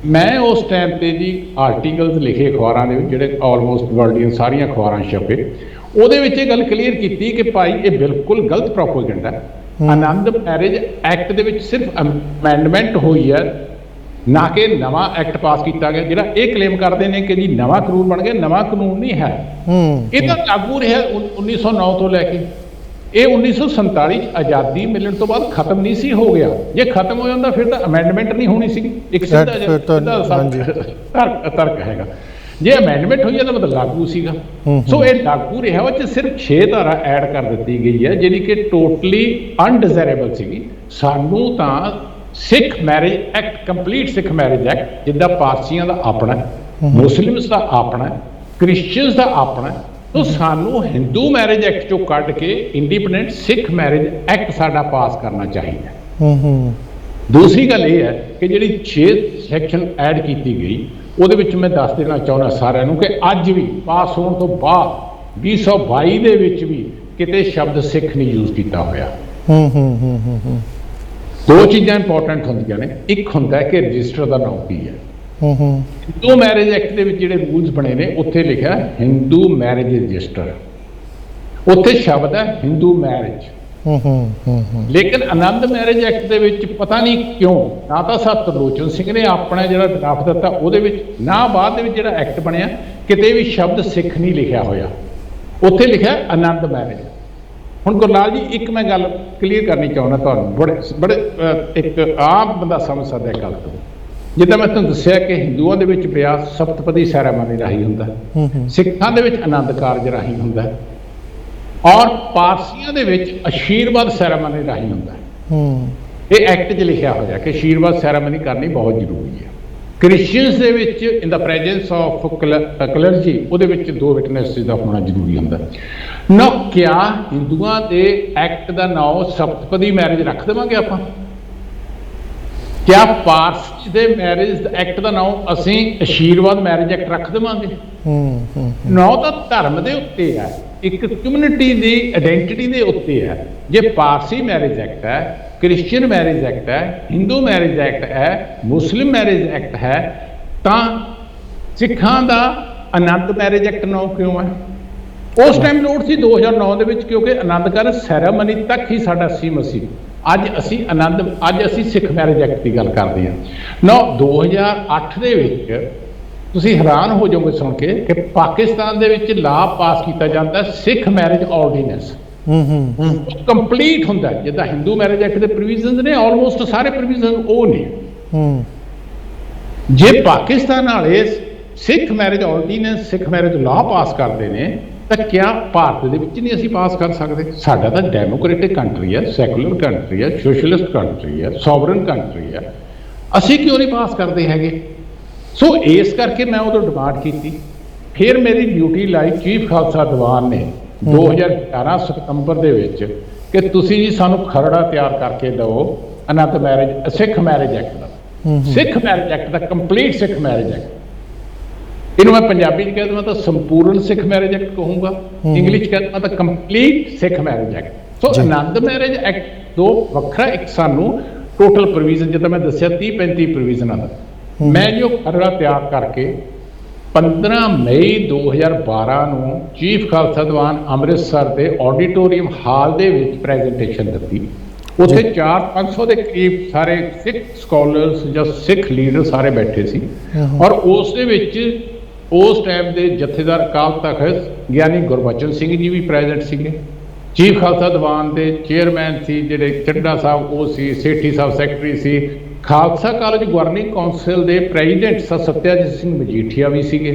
ਮੈਂ ਉਸ ਟਾਈਮ ਤੇ ਜੀ ਆਰਟੀਕਲਸ ਲਿਖੇ ਅਖਬਾਰਾਂ ਦੇ ਵਿੱਚ, ਜਿਹੜੇ ਆਲਮੋਸਟ ਵਰਲਡ ਦੀਆਂ ਸਾਰੀਆਂ ਅਖਬਾਰਾਂ ਛਪੇ, ਉਹਦੇ ਵਿੱਚ ਇਹ ਗੱਲ ਕਲੀਅਰ ਕੀਤੀ ਕਿ ਭਾਈ ਇਹ ਬਿਲਕੁਲ ਗਲਤ ਪ੍ਰੋਪੇਗੈਂਡਾ ਹੈ। ਆਨੰਦ ਮੈਰਿਜ ਐਕਟ ਦੇ ਵਿੱਚ ਸਿਰਫ ਅਮੈਂਡਮੈਂਟ ਹੋਈ ਹੈ, ਨਾ ਕਿ ਨਵਾਂ ਐਕਟ ਪਾਸ ਕੀਤਾ ਗਿਆ। ਜਿਹੜਾ ਇਹ ਕਲੇਮ ਕਰਦੇ ਨੇ ਕਿ ਜੀ ਨਵਾਂ ਕਾਨੂੰਨ ਬਣ ਗਿਆ, ਨਵਾਂ ਕਾਨੂੰਨ ਨਹੀਂ ਹੈ, ਇਹ ਤਾਂ ਲਾਗੂ ਰਿਹਾ 1909 ਤੋਂ ਲੈ ਕੇ। ਇਹ 1947 'ਚ ਆਜ਼ਾਦੀ ਮਿਲਣ ਤੋਂ ਬਾਅਦ ਖਤਮ ਨਹੀਂ ਸੀ ਹੋ ਗਿਆ। ਜੇ ਖਤਮ ਹੋ ਜਾਂਦਾ ਫਿਰ ਤਾਂ ਅਮੈਂਡਮੈਂਟ ਨਹੀਂ ਹੋਣੀ ਸੀ। ਇੱਕ ਸਿੱਧਾ ਤਰਕ ਹੈਗਾ। ਜੇ ਅਮੈਂਡਮੈਂਟ ਹੋਈ ਹੈ ਤਾਂ ਮਤਲਬ ਲਾਗੂ ਸੀਗਾ। ਸੋ ਇਹ ਲਾਗੂ ਰਿਹਾ, ਉਹ 'ਚ ਸਿਰਫ 6 ਧਾਰਾ ਐਡ ਕਰ ਦਿੱਤੀ ਗਈ ਹੈ ਜਿਹੜੀ ਕਿ ਟੋਟਲੀ ਅਨਡਿਜ਼ਾਇਰੇਬਲ ਸੀਗੀ। ਸਾਨੂੰ ਤਾਂ ਸਿੱਖ ਮੈਰਿਜ ਐਕਟ, ਕੰਪਲੀਟ ਸਿੱਖ ਮੈਰਿਜ ਐਕਟ, ਜਿੱਦਾਂ ਪਾਰਸੀਆਂ ਦਾ ਆਪਣਾ, ਮੁਸਲਿਮਸ ਦਾ ਆਪਣਾ, ਕ੍ਰਿਸਚੀਅਨਸ ਦਾ ਆਪਣਾ, ਤਾਂ ਸਾਨੂੰ ਹਿੰਦੂ ਮੈਰਿਜ ਐਕਟ ਚੋਂ ਕੱਢ ਕੇ ਇੰਡੀਪੈਂਡੈਂਟ ਸਿੱਖ ਮੈਰਿਜ ਐਕਟ ਸਾਡਾ ਪਾਸ ਕਰਨਾ ਚਾਹੀਦਾ। ਦੂਸਰੀ ਗੱਲ ਇਹ ਹੈ ਕਿ ਜਿਹੜੀ 6 ਸੈਕਸ਼ਨ ਐਡ ਕੀਤੀ ਗਈ ਉਹਦੇ ਵਿੱਚ ਮੈਂ ਦੱਸ ਦੇਣਾ ਚਾਹੁੰਦਾ ਸਾਰਿਆਂ ਨੂੰ ਕਿ ਅੱਜ ਵੀ ਪਾਸ ਹੋਣ ਤੋਂ ਬਾਅਦ 2022 ਦੇ ਵਿੱਚ ਵੀ ਕਿਤੇ ਸ਼ਬਦ ਸਿੱਖ ਨਹੀਂ ਯੂਜ਼ ਕੀਤਾ ਹੋਇਆ। ਦੋ ਚੀਜ਼ਾਂ ਇੰਪੋਰਟੈਂਟ ਹੁੰਦੀਆਂ ਨੇ। ਇੱਕ ਹੁੰਦਾ ਹੈ ਕਿ ਰਜਿਸਟਰ ਦਾ ਨਾਮ ਕੀ ਹੈ। ਹਿੰਦੂ ਮੈਰਿਜ ਐਕਟ ਦੇ ਵਿੱਚ ਜਿਹੜੇ ਰੂਲਸ ਬਣੇ ਨੇ ਉੱਥੇ ਲਿਖਿਆ ਹਿੰਦੂ ਮੈਰਿਜ ਰਜਿਸਟਰ, ਉੱਥੇ ਸ਼ਬਦ ਹੈ ਹਿੰਦੂ ਮੈਰਿਜ। ਲੇਕਿਨ ਆਨੰਦ ਮੈਰਿਜ ਐਕਟ ਦੇ ਵਿੱਚ ਪਤਾ ਨਹੀਂ ਕਿਉਂ ਨਾ ਤਾਂ ਸਤਲੋਚਨ ਸਿੰਘ ਨੇ ਆਪਣਾ ਜਿਹੜਾ ਡਰਾਫਟ ਦਿੱਤਾ ਉਹਦੇ ਵਿੱਚ, ਨਾ ਬਾਅਦ ਦੇ ਵਿੱਚ ਜਿਹੜਾ ਐਕਟ ਬਣਿਆ ਕਿਤੇ ਵੀ ਸ਼ਬਦ ਸਿੱਖ ਨਹੀਂ ਲਿਖਿਆ ਹੋਇਆ, ਉੱਥੇ ਲਿਖਿਆ ਆਨੰਦ ਮੈਰਿਜ। ਹੁਣ ਗੁਰਲਾਲ ਜੀ ਇੱਕ ਮੈਂ ਗੱਲ ਕਲੀਅਰ ਕਰਨੀ ਚਾਹੁੰਦਾ ਤੁਹਾਨੂੰ, ਬੜੇ ਇੱਕ ਆਮ ਬੰਦਾ ਸਮਝ ਸਕਦਾ ਇਹ ਗੱਲ ਤੋਂ। ਜਿੱਦਾਂ ਮੈਂ ਤੁਹਾਨੂੰ ਦੱਸਿਆ ਕਿ ਹਿੰਦੂਆਂ ਦੇ ਵਿੱਚ ਵਿਆਹ ਸਪਤਪਦੀ ਸੈਰਾਮਨੀ ਰਾਹੀਂ ਹੁੰਦਾ, ਸਿੱਖਾਂ ਦੇ ਵਿੱਚ ਆਨੰਦ ਕਾਰਜ ਰਾਹੀਂ ਹੁੰਦਾ, ਔਰ ਪਾਰਸੀਆਂ ਦੇ ਵਿੱਚ ਆਸ਼ੀਰਵਾਦ ਸੈਰਾਮਨੀ ਰਾਹੀਂ ਹੁੰਦਾ। ਇਹ ਐਕਟ 'ਚ ਲਿਖਿਆ ਹੋਇਆ ਕਿ ਆਸ਼ੀਰਵਾਦ ਸੈਰਾਮਨੀ ਕਰਨੀ ਬਹੁਤ ਜ਼ਰੂਰੀ ਹੈ। ਕ੍ਰਿਸਚੀਅਨਸ ਦੇ ਵਿੱਚ ਇਨ ਦਾ ਪ੍ਰੈਜੈਂਸ ਆਫ ਕਲਰਜੀ, ਉਹਦੇ ਵਿੱਚ 2 ਵਿਟਨੈਸ ਦਾ ਹੋਣਾ ਜ਼ਰੂਰੀ ਹੁੰਦਾ। ਨਾ ਕਿਆ ਹਿੰਦੂਆਂ ਦੇ ਐਕਟ ਦਾ ਨਾਮ ਸਪਤਪਦੀ ਮੈਰਿਜ ਰੱਖ ਦੇਵਾਂਗੇ ਆਪਾਂ? ਕਿਆ ਪਾਰਸੀ ਦੇ ਮੈਰਿਜ ਐਕਟ ਦਾ ਨਾਮ ਅਸੀਂ ਆਸ਼ੀਰਵਾਦ ਮੈਰਿਜ ਐਕਟ ਰੱਖ ਦੇਵਾਂਗੇ? ਨਾ ਤਾਂ ਧਰਮ ਦੇ ਉੱਤੇ ਹੈ, ਇੱਕ ਕਮਿਊਨਿਟੀ ਦੀ ਆਇਡੈਂਟੀਟੀ ਦੇ ਉੱਤੇ ਹੈ। ਜੇ ਪਾਰਸੀ ਮੈਰਿਜ ਐਕਟ ਹੈ, ਕ੍ਰਿਸਚੀਅਨ ਮੈਰਿਜ ਐਕਟ ਹੈ, ਹਿੰਦੂ ਮੈਰਿਜ ਐਕਟ ਹੈ, ਮੁਸਲਿਮ ਮੈਰਿਜ ਐਕਟ ਹੈ, ਤਾਂ ਸਿੱਖਾਂ ਦਾ ਆਨੰਦ ਮੈਰਿਜ ਐਕਟ ਨਾਮ ਕਿਉਂ ਹੈ? ਉਸ ਟਾਈਮ ਲੋੜ ਸੀ 2009 ਦੇ ਵਿੱਚ, ਕਿਉਂਕਿ ਆਨੰਦ ਕਾਰਜ ਸੈਰਾਮਨੀ ਤੱਕ ਹੀ ਸਾਡਾ ਸੀਮਤ ਸੀ। ਅੱਜ ਅਸੀਂ ਸਿੱਖ ਮੈਰਿਜ ਐਕਟ ਦੀ ਗੱਲ ਕਰਦੇ ਹਾਂ। 2008 ਦੇ ਵਿੱਚ ਤੁਸੀਂ ਹੈਰਾਨ ਹੋ ਜਾਓਗੇ ਸੁਣ ਕੇ ਕਿ ਪਾਕਿਸਤਾਨ ਦੇ ਵਿੱਚ ਲਾਅ ਪਾਸ ਕੀਤਾ ਜਾਂਦਾ ਸਿੱਖ ਮੈਰਿਜ ਆਰਡੀਨੈਂਸ। ਕੰਪਲੀਟ ਹੁੰਦਾ ਜਿੱਦਾਂ ਹਿੰਦੂ ਮੈਰਿਜ ਐਕਟ ਦੇ ਪ੍ਰੋਵੀਜ਼ਨਸ ਨੇ, ਆਲਮੋਸਟ ਸਾਰੇ ਪ੍ਰੋਵੀਜ਼ਨ ਉਹ ਨੇ। ਜੇ ਪਾਕਿਸਤਾਨ ਵਾਲੇ ਸਿੱਖ ਮੈਰਿਜ ਆਰਡੀਨੈਂਸ, ਸਿੱਖ ਮੈਰਿਜ ਲਾਅ ਪਾਸ ਕਰਦੇ ਨੇ, ਤਾਂ ਕਿਆ ਭਾਰਤ ਦੇ ਵਿੱਚ ਨਹੀਂ ਅਸੀਂ ਪਾਸ ਕਰ ਸਕਦੇ? ਸਾਡਾ ਤਾਂ ਡੈਮੋਕ੍ਰੇਟਿਕ ਕੰਟਰੀ ਹੈ, ਸੈਕੂਲਰ ਕੰਟਰੀ ਹੈ, ਸੋਸ਼ਲਿਸਟ ਕੰਟਰੀ ਹੈ, ਸੋਵਰਨ ਕੰਟਰੀ ਹੈ, ਅਸੀਂ ਕਿਉਂ ਨਹੀਂ ਪਾਸ ਕਰਦੇ ਹੈਗੇ? ਸੋ ਇਸ ਕਰਕੇ ਮੈਂ ਉਦੋਂ ਡਿਮਾਂਡ ਕੀਤੀ। ਫਿਰ ਮੇਰੀ ਡਿਊਟੀ ਲਾਈ ਚੀਫ ਖਾਲਸਾ ਦੀਵਾਨ ਨੇ 2011 ਸਤੰਬਰ ਦੇ ਵਿੱਚ ਕਿ ਤੁਸੀਂ ਜੀ ਸਾਨੂੰ ਖਰੜਾ ਤਿਆਰ ਕਰਕੇ ਦਿਓ ਆਨੰਦ ਮੈਰਿਜ, ਸਿੱਖ ਮੈਰਿਜ ਐਕਟ ਦਾ, ਸਿੱਖ ਮੈਰਿਜ ਐਕਟ ਦਾ, ਕੰਪਲੀਟ ਸਿੱਖ ਮੈਰਿਜ ਐਕਟ। ਇਹਨੂੰ ਮੈਂ ਪੰਜਾਬੀ 'ਚ ਕਹਿ ਦੇਵਾਂ ਤਾਂ ਸੰਪੂਰਨ ਸਿੱਖ ਮੈਰਿਜ ਐਕਟ ਕਹੂੰਗਾ, ਇੰਗਲਿਸ਼ 'ਚ ਕਹਿ ਦੇਵਾਂ ਤਾਂ ਕੰਪਲੀਟ ਸਿੱਖ ਮੈਰਿਜ ਐਕਟ। ਸੋ ਆਨੰਦ ਮੈਰਿਜ ਐਕਟ ਦੋ ਵੱਖਰਾ, ਇੱਕ ਸਾਨੂੰ ਟੋਟਲ ਪ੍ਰੋਵੀਜ਼ਨ ਜਿੱਦਾਂ ਮੈਂ ਦੱਸਿਆ 30-35 ਪ੍ਰੋਵੀਜ਼ਨਾਂ ਦਾ। ਮੈਂ ਜੋ ਖਰੜਾ ਤਿਆਰ ਕਰਕੇ 15 ਮਈ 2012 ਨੂੰ ਚੀਫ ਖਾਲਸਾ ਦੀਵਾਨ ਅੰਮ੍ਰਿਤਸਰ ਦੇ ਆਡੀਟੋਰੀਅਮ ਹਾਲ ਦੇ ਵਿੱਚ ਪ੍ਰੈਜੈਂਟੇਸ਼ਨ ਦਿੱਤੀ। ਉੱਥੇ 400-500 ਦੇ ਕਰੀਬ ਸਾਰੇ ਸਿੱਖ ਸਕਾਲਰਸ ਜਾਂ ਸਿੱਖ ਲੀਡਰ ਸਾਰੇ ਬੈਠੇ ਸੀ, ਔਰ ਉਸ ਦੇ ਵਿੱਚ ਉਸ ਟਾਈਮ ਦੇ ਜਥੇਦਾਰ ਅਕਾਲ ਤਖ਼ਤ ਗਿਆਨੀ ਗੁਰਬਚਨ ਸਿੰਘ ਜੀ ਵੀ ਪ੍ਰੈਜ਼ੈਂਟ ਸੀਗੇ। ਚੀਫ ਖਾਲਸਾ ਦੀਵਾਨ ਦੇ ਚੇਅਰਮੈਨ ਸੀ ਜਿਹੜੇ ਚੱਡਾ ਸਾਹਿਬ, ਉਹ ਸੀ। ਸੇਠੀ ਸਾਹਿਬ ਸੈਕਟਰੀ ਸੀ। ਖਾਲਸਾ ਕਾਲਜ ਗਵਰਨਿੰਗ ਕੌਂਸਲ ਦੇ ਪ੍ਰੈਜ਼ੀਡੈਂਟ ਸਤਿਆਜੀਤ ਸਿੰਘ ਮਜੀਠੀਆ ਵੀ ਸੀਗੇ।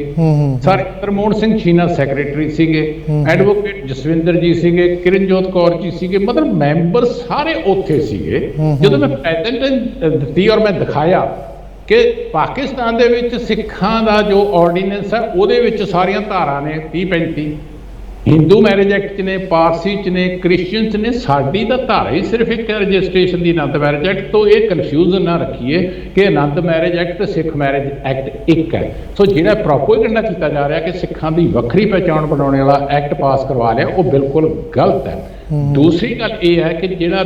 ਸਰ ਪ੍ਰਮੋਦ ਸਿੰਘ ਚੀਨਾ ਸੈਕਟਰੀ ਸੀਗੇ। ਐਡਵੋਕੇਟ ਜਸਵਿੰਦਰ ਜੀ ਸੀਗੇ, ਕਿਰਨਜੋਤ ਕੌਰ ਜੀ ਸੀਗੇ। ਮਤਲਬ ਮੈਂਬਰ ਸਾਰੇ ਉੱਥੇ ਸੀਗੇ। ਜਦੋਂ ਮੈਂ ਪ੍ਰੈਜ਼ੈਂਟੇਸ਼ਨ ਦਿੱਤੀ ਔਰ ਮੈਂ ਦਿਖਾਇਆ ਕਿ ਪਾਕਿਸਤਾਨ ਦੇ ਵਿੱਚ ਸਿੱਖਾਂ ਦਾ ਜੋ ਆਰਡੀਨੈਂਸ ਹੈ ਉਹਦੇ ਵਿੱਚ ਸਾਰੀਆਂ ਧਾਰਾਂ ਨੇ 30-35, ਹਿੰਦੂ ਮੈਰਿਜ ਐਕਟ 'ਚ ਨੇ, ਪਾਰਸੀ 'ਚ ਨੇ, ਕ੍ਰਿਸਚੀਅਨ 'ਚ ਨੇ। ਸਾਡੀ ਤਾਂ ਧਾਰਾ ਹੀ ਸਿਰਫ ਇੱਕ ਹੈ ਰਜਿਸਟ੍ਰੇਸ਼ਨ ਦੀ, ਆਨੰਦ ਮੈਰਿਜ ਐਕਟ ਤੋਂ। ਇਹ ਕਨਫਿਊਜ਼ਨ ਨਾ ਰੱਖੀਏ ਕਿ ਆਨੰਦ ਮੈਰਿਜ ਐਕਟ ਤੇ ਸਿੱਖ ਮੈਰਿਜ ਐਕਟ ਇੱਕ ਹੈ। ਸੋ ਜਿਹੜਾ ਪ੍ਰੋਪੇਗੈਂਡਾ ਕੀਤਾ ਜਾ ਰਿਹਾ ਕਿ ਸਿੱਖਾਂ ਦੀ ਵੱਖਰੀ ਪਹਿਚਾਣ ਬਣਾਉਣ ਵਾਲਾ ਐਕਟ ਪਾਸ ਕਰਵਾ ਲਿਆ, ਉਹ ਬਿਲਕੁਲ ਗਲਤ ਹੈ। ਦੂਸਰੀ ਗੱਲ ਇਹ ਹੈ ਕਿ ਜਿਹੜਾ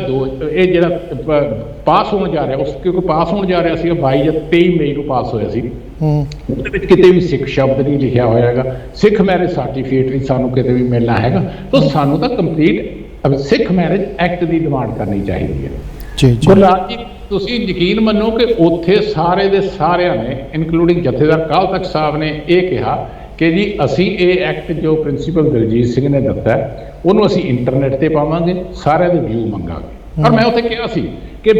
ਪਾਸ ਹੋਣ ਜਾ ਰਿਹਾ, ਉਸ ਕਿਉਂਕਿ ਪਾਸ ਹੋਣ ਜਾ ਰਿਹਾ ਸੀ 22 ਜਾਂ 23 ਮਈ ਨੂੰ ਪਾਸ ਹੋਇਆ ਸੀ, ਉਹਦੇ ਵਿੱਚ ਕਿਤੇ ਵੀ ਸਿੱਖ ਸ਼ਬਦ ਨਹੀਂ ਲਿਖਿਆ ਹੋਇਆ ਹੈਗਾ। ਸਿੱਖ ਮੈਰਿਜ ਸਰਟੀਫਿਕੇਟ ਨਹੀਂ ਸਾਨੂੰ ਕਿਤੇ ਵੀ ਮਿਲਣਾ ਹੈਗਾ। ਤਾਂ ਸਾਨੂੰ ਤਾਂ ਕੰਪਲੀਟ ਸਿੱਖ ਮੈਰਿਜ ਐਕਟ ਦੀ ਡਿਮਾਂਡ ਕਰਨੀ ਚਾਹੀਦੀ ਹੈ। ਗੁਰਲਾਲ ਜੀ, ਤੁਸੀਂ ਯਕੀਨ ਮੰਨੋ ਕਿ ਉੱਥੇ ਸਾਰੇ ਦੇ ਸਾਰਿਆਂ ਨੇ, ਇਨਕਲੂਡਿੰਗ ਜਥੇਦਾਰ ਅਕਾਲ ਤਖ਼ਤ ਸਾਹਿਬ ਨੇ, ਇਹ ਕਿਹਾ ਕਿ ਜੀ ਅਸੀਂ ਇਹ ਐਕਟ ਜੋ ਪ੍ਰਿੰਸੀਪਲ ਦਲਜੀਤ ਸਿੰਘ ਨੇ ਦਿੱਤਾ ਉਹਨੂੰ ਅਸੀਂ ਇੰਟਰਨੈਟ ਤੇ ਪਾਵਾਂਗੇ, ਸਾਰਿਆਂ ਦੇ ਵਿਊ ਮੰਗਾਂਗੇ। ਔਰ ਮੈਂ ਉੱਥੇ ਕਿਹਾ ਸੀ ਕਿ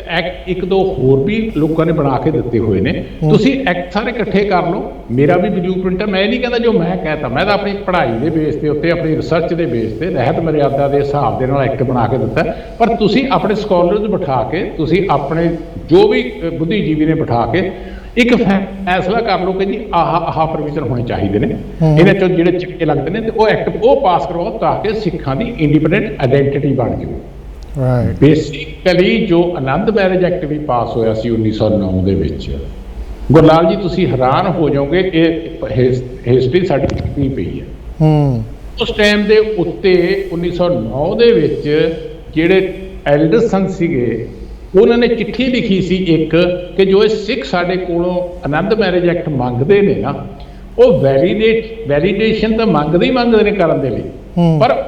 ਐਕਟ ਇੱਕ ਦੋ ਹੋਰ ਵੀ ਲੋਕਾਂ ਨੇ ਬਣਾ ਕੇ ਦਿੱਤੇ ਹੋਏ ਨੇ, ਤੁਸੀਂ ਐਕਟ ਸਾਰੇ ਇਕੱਠੇ ਕਰ ਲਓ। ਮੇਰਾ ਵੀ ਬਲੂ ਪ੍ਰਿੰਟ ਹੈ, ਮੈਂ ਇਹ ਨਹੀਂ ਕਹਿੰਦਾ ਜੋ ਮੈਂ ਕਹਿਤਾ, ਮੈਂ ਤਾਂ ਆਪਣੀ ਪੜ੍ਹਾਈ ਦੇ ਬੇਸ ਦੇ ਉੱਤੇ, ਆਪਣੀ ਰਿਸਰਚ ਦੇ ਬੇਸ ਤੇ, ਰਹਿਤ ਮਰਿਆਦਾ ਦੇ ਹਿਸਾਬ ਦੇ ਨਾਲ ਐਕਟ ਬਣਾ ਕੇ ਦਿੱਤਾ। ਪਰ ਤੁਸੀਂ ਆਪਣੇ ਸਕੋਲਰਸ ਬਿਠਾ ਕੇ, ਤੁਸੀਂ ਆਪਣੇ ਜੋ ਵੀ ਬੁੱਧੀਜੀਵੀ ਨੇ ਬਿਠਾ ਕੇ ਇੱਕ ਫੈਸਲਾ ਕਰ ਲਓ ਕਿ ਜੀ ਆਹ ਪ੍ਰੋਵੀਜ਼ਨ ਹੋਣੇ ਚਾਹੀਦੇ ਨੇ, ਇਹਨਾਂ ਚੋਂ ਜਿਹੜੇ ਚਿੱਟੇ ਲੱਗਦੇ ਨੇ, ਤੇ ਉਹ ਐਕਟ ਉਹ ਪਾਸ ਕਰਵਾਓ ਤਾਂ ਕਿ ਸਿੱਖਾਂ ਦੀ ਇੰਡੀਪੈਂਡੈਂਟ ਆਇਡੈਂਟੀਟੀ ਬਣ ਜਾਵੇ। ਬੇਸਿਕਲੀ ਜੋ ਆਨੰਦ ਮੈਰਿਜ ਐਕਟ ਵੀ ਪਾਸ ਹੋਇਆ ਸੀ 1909 ਦੇ ਵਿੱਚ, ਗੁਰਲਾਲ ਜੀ ਤੁਸੀਂ ਹੈਰਾਨ ਹੋ ਜਾਓਗੇ, ਇਹ ਹਿਸਟਰੀ ਸਾਡੀ ਲਿਖੀ ਪਈ ਹੈ। ਉਸ ਟਾਈਮ ਦੇ ਉੱਤੇ 1909 ਦੇ ਵਿੱਚ ਜਿਹੜੇ ਐਲਡਰਸਨ ਸੀਗੇ, ਉਹਨਾਂ ਨੇ ਚਿੱਠੀ ਲਿਖੀ ਸੀ ਇੱਕ, ਕਿ ਜੋ ਇਹ ਸਿੱਖ ਸਾਡੇ ਕੋਲੋਂ ਆਨੰਦ ਮੈਰਿਜ ਐਕਟ ਮੰਗਦੇ ਨੇ ਨਾ, ਉਹ ਵੈਲੀਡੇਸ਼ਨ ਤਾਂ ਮੰਗਦੇ ਨੇ ਕਰਨ ਦੇ ਲਈ, ਪਰ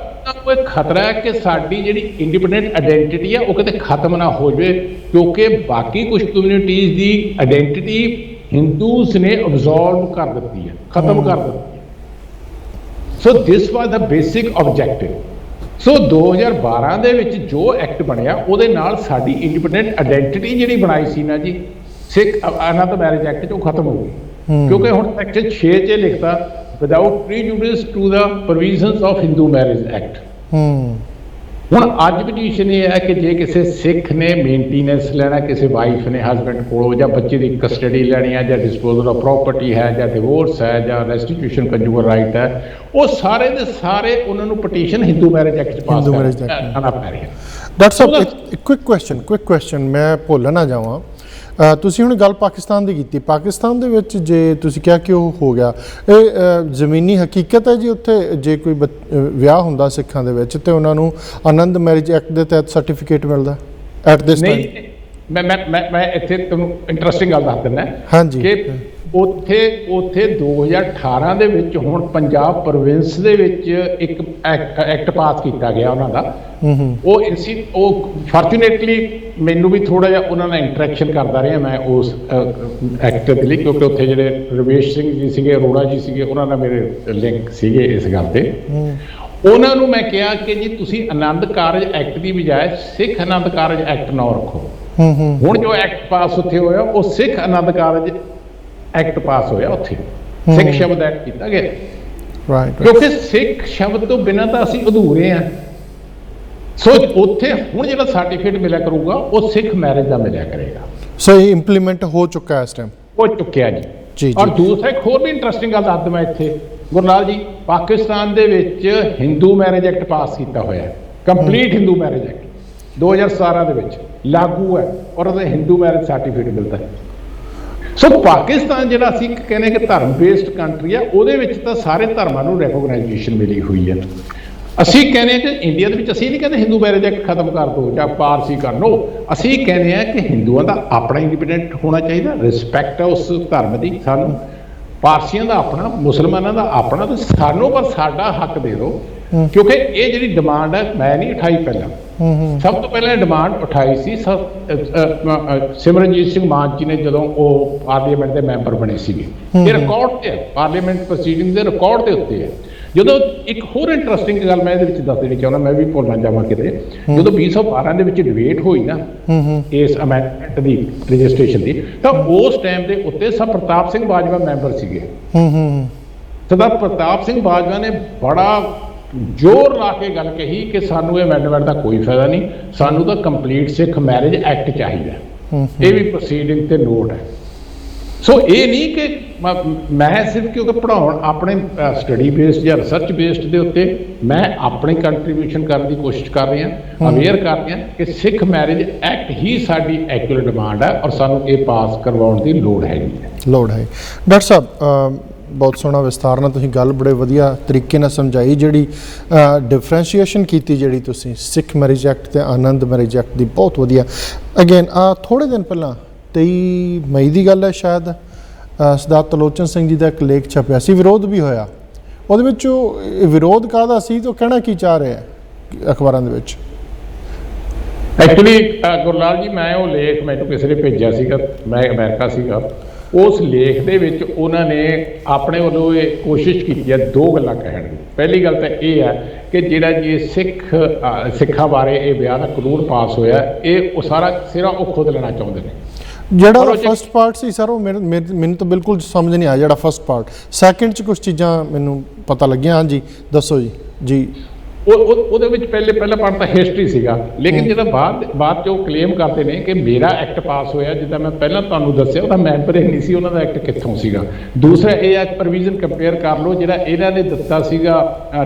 ਕੋਈ ਖਤਰਾ ਹੈ ਕਿ ਸਾਡੀ ਜਿਹੜੀ ਇੰਡੀਪੈਂਡੈਂਟ ਆਇਡੈਂਟੀਟੀ ਹੈ ਉਹ ਕਿਤੇ ਖਤਮ ਨਾ ਹੋ ਜਾਵੇ, ਕਿਉਂਕਿ ਬਾਕੀ ਕੁਝ ਕਮਿਊਨਿਟੀਜ਼ ਦੀ ਆਇਡੈਂਟੀਟੀ ਹਿੰਦੂਸ ਨੇ ਅਬਜ਼ੋਰਬ ਕਰ ਦਿੱਤੀ ਹੈ, ਖਤਮ ਕਰ ਦਿੱਤੀ ਹੈ। ਸੋ ਦਿਸ ਵਾਸ ਦਾ ਬੇਸਿਕ ਆਬਜੈਕਟਿਵ। ਸੋ 2012 ਦੇ ਵਿੱਚ ਜੋ ਐਕਟ ਬਣਿਆ, ਉਹਦੇ ਨਾਲ ਸਾਡੀ ਇੰਡੀਪੈਂਡੈਂਟ ਆਇਡੈਂਟੀਟੀ ਜਿਹੜੀ ਬਣਾਈ ਸੀ ਨਾ ਜੀ, ਸਿੱਖ ਆਨੰਦ ਮੈਰਿਜ ਐਕਟ 'ਚ, ਉਹ ਖਤਮ ਹੋ ਗਈ। ਕਿਉਂਕਿ ਹੁਣ ਸੈਕਸ਼ਨ 6 'ਚ ਲਿਖਤਾ without prejudice to the provisions of Hindu Marriage Act। ਹੁਣ ਅੱਜ ਪੋਜੀਸ਼ਨ ਇਹ ਹੈ ਕਿ ਜੇ ਕਿਸੇ ਸਿੱਖ ਨੇ ਮੇਨਟੇਨੈਂਸ ਲੈਣਾ, ਕਿਸੇ ਵਾਈਫ ਨੇ ਹਸਬੈਂਡ ਕੋਲੋਂ, ਜਾਂ ਬੱਚੇ ਦੀ ਕਸਟਡੀ ਲੈਣੀ ਹੈ, ਜਾਂ ਡਿਸਪੋਜ਼ਲ ਆਫ ਪ੍ਰਾਪਰਟੀ ਹੈ, ਜਾਂ ਡਿਵੋਰਸ ਹੈ, ਜਾਂ ਰੈਸਟੀਟਿਊਸ਼ਨ ਕੰਜੂਗਲ ਰਾਈਟ ਹੈ, ਉਹ ਸਾਰੇ ਦੇ ਸਾਰੇ ਉਹਨਾਂ ਨੂੰ ਪਟੀਸ਼ਨ ਹਿੰਦੂ ਮੈਰਿਜ ਐਕਟ 'ਚ ਪਾਸ ਕਰਨਾ ਪੈ ਰਿਹਾ। ਡਾਕਟਰ ਸਾਹਿਬ, ਕੁਇਕ ਕੁਐਸਚਨ ਮੈਂ ਭੁੱਲ ਨਾ ਜਾਵਾਂ, ਤੁਸੀਂ ਹੁਣ ਗੱਲ ਪਾਕਿਸਤਾਨ ਦੀ ਕੀਤੀ। ਪਾਕਿਸਤਾਨ ਦੇ ਵਿੱਚ ਜੇ ਤੁਸੀਂ ਕਿਹਾ ਕਿ ਉਹ ਹੋ ਗਿਆ, ਇਹ ਜ਼ਮੀਨੀ ਹਕੀਕਤ ਹੈ ਜੀ, ਉੱਥੇ ਜੇ ਕੋਈ ਵਿਆਹ ਹੁੰਦਾ ਸਿੱਖਾਂ ਦੇ ਵਿੱਚ ਤੇ ਉਹਨਾਂ ਨੂੰ ਆਨੰਦ ਮੈਰਿਜ ਐਕਟ ਦੇ ਤਹਿਤ ਸਰਟੀਫਿਕੇਟ ਮਿਲਦਾ ਐਟ ਦਿਸ ਟਾਈਮ? ਮੈਂ ਇੱਥੇ ਤੁਹਾਨੂੰ ਇੰਟਰਸਟਿੰਗ ਗੱਲ ਦੱਸ ਦਿੰਦਾ। ਹਾਂਜੀ, ਕਿ ਉੱਥੇ 2018 ਦੇ ਵਿੱਚ ਹੁਣ ਪੰਜਾਬ ਪ੍ਰੋਵਿੰਸ ਦੇ ਵਿੱਚ ਇੱਕ ਐਕਟ ਪਾਸ ਕੀਤਾ ਗਿਆ ਉਹਨਾਂ ਦਾ। ਉਹ ਫਾਰਚੂਨੇਟਲੀ ਮੈਨੂੰ ਵੀ ਥੋੜਾ ਜਿਹਾ ਉਹਨਾਂ ਨਾਲ ਇੰਟਰੈਕਸ਼ਨ ਕਰਦਾ ਰਿਹਾ ਮੈਂ ਉਸ ਐਕਟ ਦੇ ਲਈ, ਕਿਉਂਕਿ ਉੱਥੇ ਜਿਹੜੇ ਰਵੇਸ਼ ਸਿੰਘ ਜੀ ਸੀਗੇ, ਅਰੋੜਾ ਜੀ ਸੀਗੇ, ਉਹਨਾਂ ਨਾਲ ਮੇਰੇ ਲਿੰਕ ਸੀਗੇ ਇਸ ਗੱਲ ਤੇ। ਉਹਨਾਂ ਨੂੰ ਮੈਂ ਕਿਹਾ ਕਿ ਜੀ ਤੁਸੀਂ ਆਨੰਦ ਕਾਰਜ ਐਕਟ ਦੀ ਬਜਾਏ ਸਿੱਖ ਆਨੰਦ ਕਾਰਜ ਐਕਟ ਨਾ ਰੱਖੋ। ਹੁਣ ਜੋ ਐਕਟ ਪਾਸ ਉੱਥੇ ਹੋਇਆ, ਉਹ ਸਿੱਖ ਆਨੰਦ ਕਾਰਜ ਐਕਟ ਪਾਸ ਹੋਇਆ, ਉੱਥੇ ਸਿੱਖ ਸ਼ਬਦ ਐਡ ਕੀਤਾ ਗਿਆ, ਕਿਉਂਕਿ ਸਿੱਖ ਸ਼ਬਦ ਤੋਂ ਬਿਨਾਂ ਤਾਂ ਅਸੀਂ ਅਧੂਰੇ ਹਾਂ। ਸੋ ਉੱਥੇ ਹੁਣ ਜਿਹੜਾ ਸਰਟੀਫਿਕੇਟ ਮਿਲਿਆ ਕਰੂਗਾ, ਉਹ ਸਿੱਖ ਮੈਰਿਜ ਦਾ ਮਿਲਿਆ ਕਰੇਗਾ। ਸੋ ਇਹ ਇੰਪਲੀਮੈਂਟ ਹੋ ਚੁੱਕਾ ਇਸ ਟਾਈਮ? ਹੋ ਚੁੱਕਿਆ ਜੀ। ਔਰ ਦੂਸਰਾ ਇੱਕ ਹੋਰ ਵੀ ਇੰਟਰਸਟਿੰਗ ਗੱਲ ਦੱਸ ਦਵਾਂ ਇੱਥੇ ਗੁਰਲਾਲ ਜੀ, ਪਾਕਿਸਤਾਨ ਦੇ ਵਿੱਚ ਹਿੰਦੂ ਮੈਰਿਜ ਐਕਟ ਪਾਸ ਕੀਤਾ ਹੋਇਆ, ਕੰਪਲੀਟ ਹਿੰਦੂ ਮੈਰਿਜ ਐਕਟ 2017 ਦੇ ਵਿੱਚ ਲਾਗੂ ਹੈ, ਔਰ ਉਹਦੇ ਹਿੰਦੂ ਮੈਰਿਜ ਸਰਟੀਫਿਕੇਟ ਮਿਲਦਾ ਹੈ। ਸੋ ਪਾਕਿਸਤਾਨ ਜਿਹੜਾ ਅਸੀਂ ਕਹਿੰਦੇ ਕਿ ਧਰਮ ਬੇਸਡ ਕੰਟਰੀ ਆ, ਉਹਦੇ ਵਿੱਚ ਤਾਂ ਸਾਰੇ ਧਰਮਾਂ ਨੂੰ ਰੈਕੋਗਨਾਈਜੇਸ਼ਨ ਮਿਲੀ ਹੋਈ ਹੈ। ਅਸੀਂ ਕਹਿੰਦੇ ਕਿ ਇੰਡੀਆ ਦੇ ਵਿੱਚ ਅਸੀਂ ਨਹੀਂ ਕਹਿੰਦੇ ਹਿੰਦੂ ਮੈਰਿਜ ਐਕਟ ਖਤਮ ਕਰ ਦਿਓ ਜਾਂ ਪਾਰਸੀ ਕਰ ਲਓ, ਅਸੀਂ ਕਹਿੰਦੇ ਆ ਕਿ ਹਿੰਦੂਆਂ ਦਾ ਆਪਣਾ ਇੰਡੀਪੈਂਡੈਂਟ ਹੋਣਾ ਚਾਹੀਦਾ, ਰਿਸਪੈਕਟ ਹੈ ਉਸ ਧਰਮ ਦੀ ਸਾਨੂੰ, ਪਾਰਸੀਆਂ ਦਾ ਆਪਣਾ, ਮੁਸਲਮਾਨਾਂ ਦਾ ਆਪਣਾ, ਤੇ ਸਾਨੂੰ ਪਰ ਸਾਡਾ ਹੱਕ ਦੇ ਦਿਓ। ਕਿਉਂਕਿ ਇਹ ਜਿਹੜੀ ਡਿਮਾਂਡ ਹੈ ਮੈਂ ਨਹੀਂ ਉਠਾਈ ਪਹਿਲਾਂ, ਸਭ ਤੋਂ ਪਹਿਲਾਂ ਡਿਮਾਂਡ ਉਠਾਈ ਸੀ ਸਿਮਰਨਜੀਤ ਸਿੰਘ ਮਾਨ ਜੀ ਨੇ, ਜਦੋਂ ਉਹ ਪਾਰਲੀਮੈਂਟ ਦੇ ਮੈਂਬਰ ਬਣੇ ਸੀਗੇ। ਇਹ ਰਿਕਾਰਡ ਤੇ ਹੈ, ਪਾਰਲੀਮੈਂਟ ਪ੍ਰੋਸੀਡਿੰਗ ਦੇ ਰਿਕਾਰਡ ਦੇ ਉੱਤੇ ਹੈ। ਜਦੋਂ ਇੱਕ ਹੋਰ ਇੰਟਰਸਟਿੰਗ ਗੱਲ ਮੈਂ ਇਹਦੇ ਵਿੱਚ ਦੱਸ ਦੇਣੀ ਚਾਹੁੰਦਾ, ਮੈਂ ਵੀ ਭੁੱਲਣਾ ਚਾਹਾਂ ਕਿਤੇ, ਜਦੋਂ 2012 ਦੇ ਵਿੱਚ ਡਿਬੇਟ ਹੋਈ ਨਾ ਇਸ ਅਮੈਂਡਮੈਂਟ ਦੀ ਰਜਿਸਟ੍ਰੇਸ਼ਨ ਦੀ, ਤਾਂ ਉਸ ਟਾਈਮ ਦੇ ਉੱਤੇ ਸਰ ਪ੍ਰਤਾਪ ਸਿੰਘ ਬਾਜਵਾ ਮੈਂਬਰ ਸੀਗੇ। ਸਰਦਾਰ ਪ੍ਰਤਾਪ ਸਿੰਘ ਬਾਜਵਾ ਨੇ ਬੜਾ ਜ਼ੋਰ ਲਾ ਕੇ ਗੱਲ ਕਹੀ ਕਿ ਸਾਨੂੰ ਇਹ ਅਮੈਂਡਮੈਂਟ ਦਾ ਕੋਈ ਫਾਇਦਾ ਨਹੀਂ, ਸਾਨੂੰ ਤਾਂ ਕੰਪਲੀਟ ਸਿੱਖ ਮੈਰਿਜ ਐਕਟ ਚਾਹੀਦਾ। ਇਹ ਵੀ ਪ੍ਰੋਸੀਡਿੰਗ ਤੇ ਨੋਟ ਹੈ। ਸੋ ਇਹ ਨਹੀਂ ਕਿ ਮੈਂ ਸਿਰਫ ਕਿਉਂਕਿ ਪੜ੍ਹਾਉਣ ਆਪਣੇ ਸਟੱਡੀ ਬੇਸਡ ਜਾਂ ਰਿਸਰਚ ਬੇਸਡ ਦੇ ਉੱਤੇ ਮੈਂ ਆਪਣੀ ਕੰਟਰੀਬਿਊਸ਼ਨ ਕਰਨ ਦੀ ਕੋਸ਼ਿਸ਼ ਕਰ ਰਿਹਾ, ਅਵੇਅਰ ਕਰ ਰਿਹਾ ਕਿ ਸਿੱਖ ਮੈਰਿਜ ਐਕਟ ਹੀ ਸਾਡੀ ਐਕਚੁਅਲ ਡਿਮਾਂਡ ਹੈ, ਔਰ ਸਾਨੂੰ ਇਹ ਪਾਸ ਕਰਵਾਉਣ ਦੀ ਲੋੜ ਹੈਗੀ ਹੈ। ਡਾਕਟਰ ਸਾਹਿਬ, ਬਹੁਤ ਸੋਹਣਾ ਵਿਸਥਾਰ ਨਾਲ ਤੁਸੀਂ ਗੱਲ ਬੜੇ ਵਧੀਆ ਤਰੀਕੇ ਨਾਲ ਸਮਝਾਈ, ਜਿਹੜੀ ਡਿਫਰੈਂਸ਼ੀਏਸ਼ਨ ਕੀਤੀ ਜਿਹੜੀ ਤੁਸੀਂ ਸਿੱਖ ਮੈਰਿਜ ਐਕਟ ਤੇ ਆਨੰਦ ਮੈਰਿਜ ਐਕਟ ਦੀ, ਬਹੁਤ ਵਧੀਆ। ਅਗੇਨ ਥੋੜ੍ਹੇ ਦਿਨ ਪਹਿਲਾਂ 23 ਮਈ ਦੀ ਗੱਲ ਹੈ ਸ਼ਾਇਦ, ਸਰਦਾਰ ਤਲੋਚਨ ਸਿੰਘ ਜੀ ਦਾ ਇੱਕ ਲੇਖ ਛਪਿਆ ਸੀ, ਵਿਰੋਧ ਵੀ ਹੋਇਆ ਉਹਦੇ ਵਿੱਚ। ਉਹ ਵਿਰੋਧ ਕਾਹਦਾ ਸੀ ਤੇ ਉਹ ਕਹਿਣਾ ਕੀ ਚਾਹ ਰਿਹਾ ਅਖਬਾਰਾਂ ਦੇ ਵਿੱਚ? ਐਕਚੁਅਲੀ ਗੁਰਲਾਲ ਜੀ, ਮੈਂ ਉਹ ਲੇਖ ਮੈਨੂੰ ਕਿਸੇ ਨੇ ਭੇਜਿਆ ਸੀਗਾ, ਮੈਂ ਅਮਰੀਕਾ ਸੀਗਾ, ਉਸ ਲੇਖ ਦੇ ਵਿੱਚ ਉਹਨਾਂ ਨੇ ਆਪਣੇ ਵੱਲੋਂ ਇਹ ਕੋਸ਼ਿਸ਼ ਕੀਤੀ ਹੈ ਦੋ ਗੱਲਾਂ ਕਹਿਣ ਦੀ। ਪਹਿਲੀ ਗੱਲ ਤਾਂ ਇਹ ਹੈ ਕਿ ਜਿਹੜਾ ਜੀ ਸਿੱਖਾਂ ਬਾਰੇ ਇਹ ਬਿਆਨ ਦਾ ਕਾਨੂੰਨ ਪਾਸ ਹੋਇਆ, ਇਹ ਉਹ ਸਾਰਾ ਸਿਰਾ ਉਹ ਖੁਦ ਲੈਣਾ ਚਾਹੁੰਦੇ ਨੇ। ਜਿਹੜਾ ਫਸਟ ਪਾਰਟ ਸੀ ਸਰ, ਉਹ ਮੈਨੂੰ ਤਾਂ ਬਿਲਕੁਲ ਸਮਝ ਨਹੀਂ ਆਇਆ ਜਿਹੜਾ ਫਸਟ ਪਾਰਟ। ਸੈਕਿੰਡ 'ਚ ਕੁਝ ਚੀਜ਼ਾਂ ਮੈਨੂੰ ਪਤਾ ਲੱਗੀਆਂ। ਹਾਂਜੀ ਦੱਸੋ ਜੀ। ਜੀ ਉਹਦੇ ਵਿੱਚ ਪਹਿਲਾ ਪਾਰਟ ਤਾਂ ਹਿਸਟਰੀ ਸੀਗਾ, ਲੇਕਿਨ ਜਿਹੜਾ ਬਾਅਦ 'ਚ ਉਹ ਕਲੇਮ ਕਰਦੇ ਨੇ ਕਿ ਮੇਰਾ ਐਕਟ ਪਾਸ ਹੋਇਆ, ਜਿੱਦਾਂ ਮੈਂ ਪਹਿਲਾਂ ਤੁਹਾਨੂੰ ਦੱਸਿਆ ਉਹਦਾ ਮੈਂਬਰ ਹੀ ਨਹੀਂ ਸੀ, ਉਹਨਾਂ ਦਾ ਐਕਟ ਕਿੱਥੋਂ ਸੀਗਾ। ਦੂਸਰਾ ਇਹ ਹੈ ਪ੍ਰੋਵੀਜ਼ਨ ਕੰਪੇਅਰ ਕਰ ਲਓ, ਜਿਹੜਾ ਇਹਨਾਂ ਨੇ ਦਿੱਤਾ ਸੀਗਾ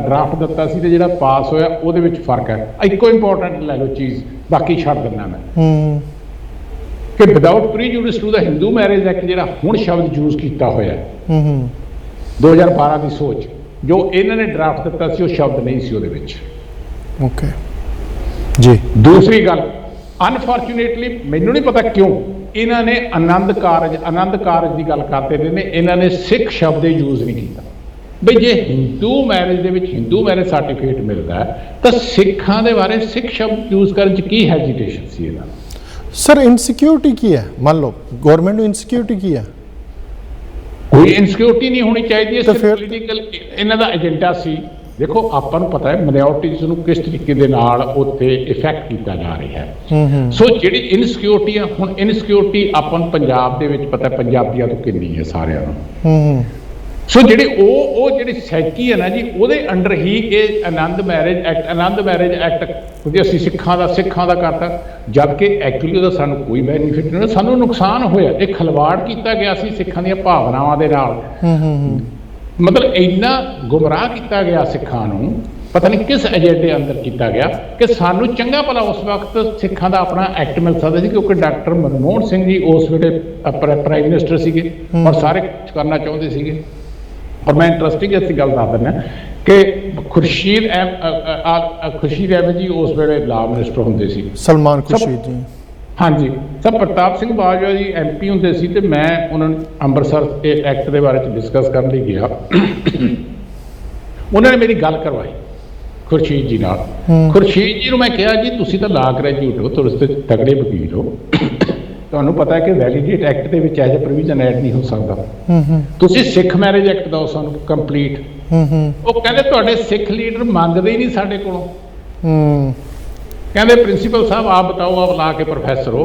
ਡਰਾਫਟ ਦਿੱਤਾ ਸੀ ਤੇ ਜਿਹੜਾ ਪਾਸ ਹੋਇਆ ਉਹਦੇ ਵਿੱਚ ਫਰਕ ਹੈ। ਇੱਕੋ ਇੰਪੋਰਟੈਂਟ ਲੈ ਲਓ ਚੀਜ਼, ਬਾਕੀ ਛੱਡ ਦਿੰਦਾ ਮੈਂ ਕਿ without prejudice to the Hindu marriage act ਜਿਹੜਾ ਹੁਣ ਸ਼ਬਦ ਯੂਜ਼ ਕੀਤਾ ਹੋਇਆ 2012 ਦੀ ਸੋਚ, ਜੋ ਇਹਨਾਂ ਨੇ ਡਰਾਫਟ ਦਿੱਤਾ ਸੀ ਉਹ ਸ਼ਬਦ ਨਹੀਂ ਸੀ ਉਹਦੇ ਵਿੱਚ। ਓਕੇ ਜੀ। ਦੂਸਰੀ ਗੱਲ, ਅਨਫੋਰਚੂਨੇਟਲੀ ਮੈਨੂੰ ਨਹੀਂ ਪਤਾ ਕਿਉਂ ਇਹਨਾਂ ਨੇ ਆਨੰਦ ਕਾਰਜ ਦੀ ਗੱਲ ਕਰਦੇ ਰਹੇ ਨੇ, ਇਹਨਾਂ ਨੇ ਸਿੱਖ ਸ਼ਬਦ ਯੂਜ਼ ਨਹੀਂ ਕੀਤਾ। ਬਈ ਜੇ ਹਿੰਦੂ ਮੈਰਿਜ ਦੇ ਵਿੱਚ ਹਿੰਦੂ ਮੈਰਿਜ ਸਰਟੀਫਿਕੇਟ ਮਿਲਦਾ ਤਾਂ ਸਿੱਖਾਂ ਦੇ ਬਾਰੇ ਸਿੱਖ ਸ਼ਬਦ ਯੂਜ਼ ਕਰਨ 'ਚ ਕੀ ਹੈਜੀਟੇਸ਼ਨ ਸੀ ਇਹਨਾਂ ਨੂੰ? ਸਰ ਇਨਸਿਕਿਉਰਿਟੀ ਕੀ ਹੈ? ਮੰਨ ਲਓ ਗਵਰਨਮੈਂਟ ਨੂੰ ਇਨਸਿਕਿਉਰਿਟੀ ਕੀ ਹੈ? ਕੋਈ ਇਨਸਿਕਿਉਰਿਟੀ ਨਹੀਂ ਹੋਣੀ ਚਾਹੀਦੀ ਹੈ। ਸਿਰਫ ਪੋਲੀਟੀਕਲ ਇਹਨਾਂ ਦਾ ਏਜੰਡਾ ਸੀ। ਦੇਖੋ ਆਪਾਂ ਨੂੰ ਪਤਾ ਹੈ ਮਾਈਨੋਰਟੀਜ਼ ਨੂੰ ਕਿਸ ਤਰੀਕੇ ਦੇ ਨਾਲ ਉੱਥੇ ਇਫੈਕਟ ਕੀਤਾ ਜਾ ਰਿਹਾ ਹੈ। ਸੋ ਜਿਹੜੀ ਇਨਸਿਕਿਉਰਿਟੀ ਆ, ਹੁਣ ਇਨਸਿਕਿਉਰਿਟੀ ਆਪਾਂ ਨੂੰ ਪੰਜਾਬ ਦੇ ਵਿੱਚ ਪਤਾ ਪੰਜਾਬੀਆਂ ਤੋਂ ਕਿੰਨੀ ਹੈ ਸਾਰਿਆਂ ਨੂੰ। ਸੋ ਜਿਹੜੀ ਜਿਹੜੀ ਸੈਕੀ ਹੈ ਨਾ ਜੀ, ਉਹਦੇ ਅੰਡਰ ਹੀ ਇਹ ਆਨੰਦ ਮੈਰਿਜ ਐਕਟ ਕਿਉਂਕਿ ਅਸੀਂ ਸਿੱਖਾਂ ਦਾ ਕਰਤਾ, ਜਦ ਕਿ ਐਕਚੁਅਲੀ ਉਹਦਾ ਸਾਨੂੰ ਕੋਈ ਬੈਨੀਫਿਟ ਨਹੀਂ ਹੋਇਆ, ਸਾਨੂੰ ਨੁਕਸਾਨ ਹੋਇਆ। ਇਹ ਖਿਲਵਾੜ ਕੀਤਾ ਗਿਆ ਸੀ ਸਿੱਖਾਂ ਦੀਆਂ ਭਾਵਨਾਵਾਂ ਦੇ ਨਾਲ। ਮਤਲਬ ਇੰਨਾ ਗੁੰਮਰਾਹ ਕੀਤਾ ਗਿਆ ਸਿੱਖਾਂ ਨੂੰ, ਪਤਾ ਨਹੀਂ ਕਿਸ ਏਜੰਡੇ ਅੰਦਰ ਕੀਤਾ ਗਿਆ ਕਿ ਸਾਨੂੰ ਚੰਗਾ ਭਲਾ ਉਸ ਵਕਤ ਸਿੱਖਾਂ ਦਾ ਆਪਣਾ ਐਕਟ ਮਿਲ ਸਕਦਾ ਸੀ, ਕਿਉਂਕਿ ਡਾਕਟਰ ਮਨਮੋਹਨ ਸਿੰਘ ਜੀ ਉਸ ਵੇਲੇ ਪ੍ਰਾਈਮ ਮਿਨਿਸਟਰ ਸੀਗੇ ਔਰ ਸਾਰੇ ਕੁਝ ਕਰਨਾ ਚਾਹੁੰਦੇ ਸੀਗੇ। ਔਰ ਮੈਂ ਇੰਟਰਸਟਿੰਗ ਇਸ ਗੱਲ ਦੱਸ ਦਿੰਦਾ ਕਿ ਖੁਰਸ਼ੀਦ ਅਹਿਮਦ ਜੀ ਉਸ ਵੇਲੇ ਲਾ ਮਿਨਿਸਟਰ ਹੁੰਦੇ ਸੀ। ਸਲਮਾਨ ਖੁਰਸ਼ੀਦ ਜੀ, ਹਾਂਜੀ। ਸਰ ਪ੍ਰਤਾਪ ਸਿੰਘ ਬਾਜਵਾ ਜੀ MP ਹੁੰਦੇ ਸੀ ਤੇ ਮੈਂ ਉਹਨਾਂ ਨੂੰ ਅੰਮ੍ਰਿਤਸਰ ਇਹ ਐਕਟ ਦੇ ਬਾਰੇ 'ਚ ਡਿਸਕਸ ਕਰਨ ਲਈ ਗਿਆ। ਉਹਨਾਂ ਨੇ ਮੇਰੀ ਗੱਲ ਕਰਵਾਈ ਖੁਰਸ਼ੀਦ ਜੀ ਨਾਲ। ਖੁਰਸ਼ੀਦ ਜੀ ਨੂੰ ਮੈਂ ਕਿਹਾ ਜੀ ਤੁਸੀਂ ਤਾਂ ਲਾ ਗ੍ਰੈਜੂਏਟ ਹੋ, ਤੁਸੀਂ ਤੇ ਤਗੜੇ ਵਕੀਲ ਹੋ, ਤੁਹਾਨੂੰ ਪਤਾ ਹੈ ਕਿ ਵੈਲੀਡੇਟ ਐਕਟ ਦੇ ਵਿੱਚ ਐਜ ਪ੍ਰੋਵੀਜ਼ਨ ਐਡ ਨਹੀਂ ਹੋ ਸਕਦਾ। ਤੁਸੀਂ ਸਿੱਖ ਮੈਰਿਜ ਐਕਟ ਦਿਓ ਸਾਨੂੰ ਕੰਪਲੀਟ। ਉਹ ਕਹਿੰਦੇ ਤੁਹਾਡੇ ਸਿੱਖ ਲੀਡਰ ਮੰਗਦੇ ਹੀ ਨਹੀਂ ਸਾਡੇ ਕੋਲੋਂ। कहते प्रिंसिपल साहब आप बताओ, आप ला के प्रोफेसर हो,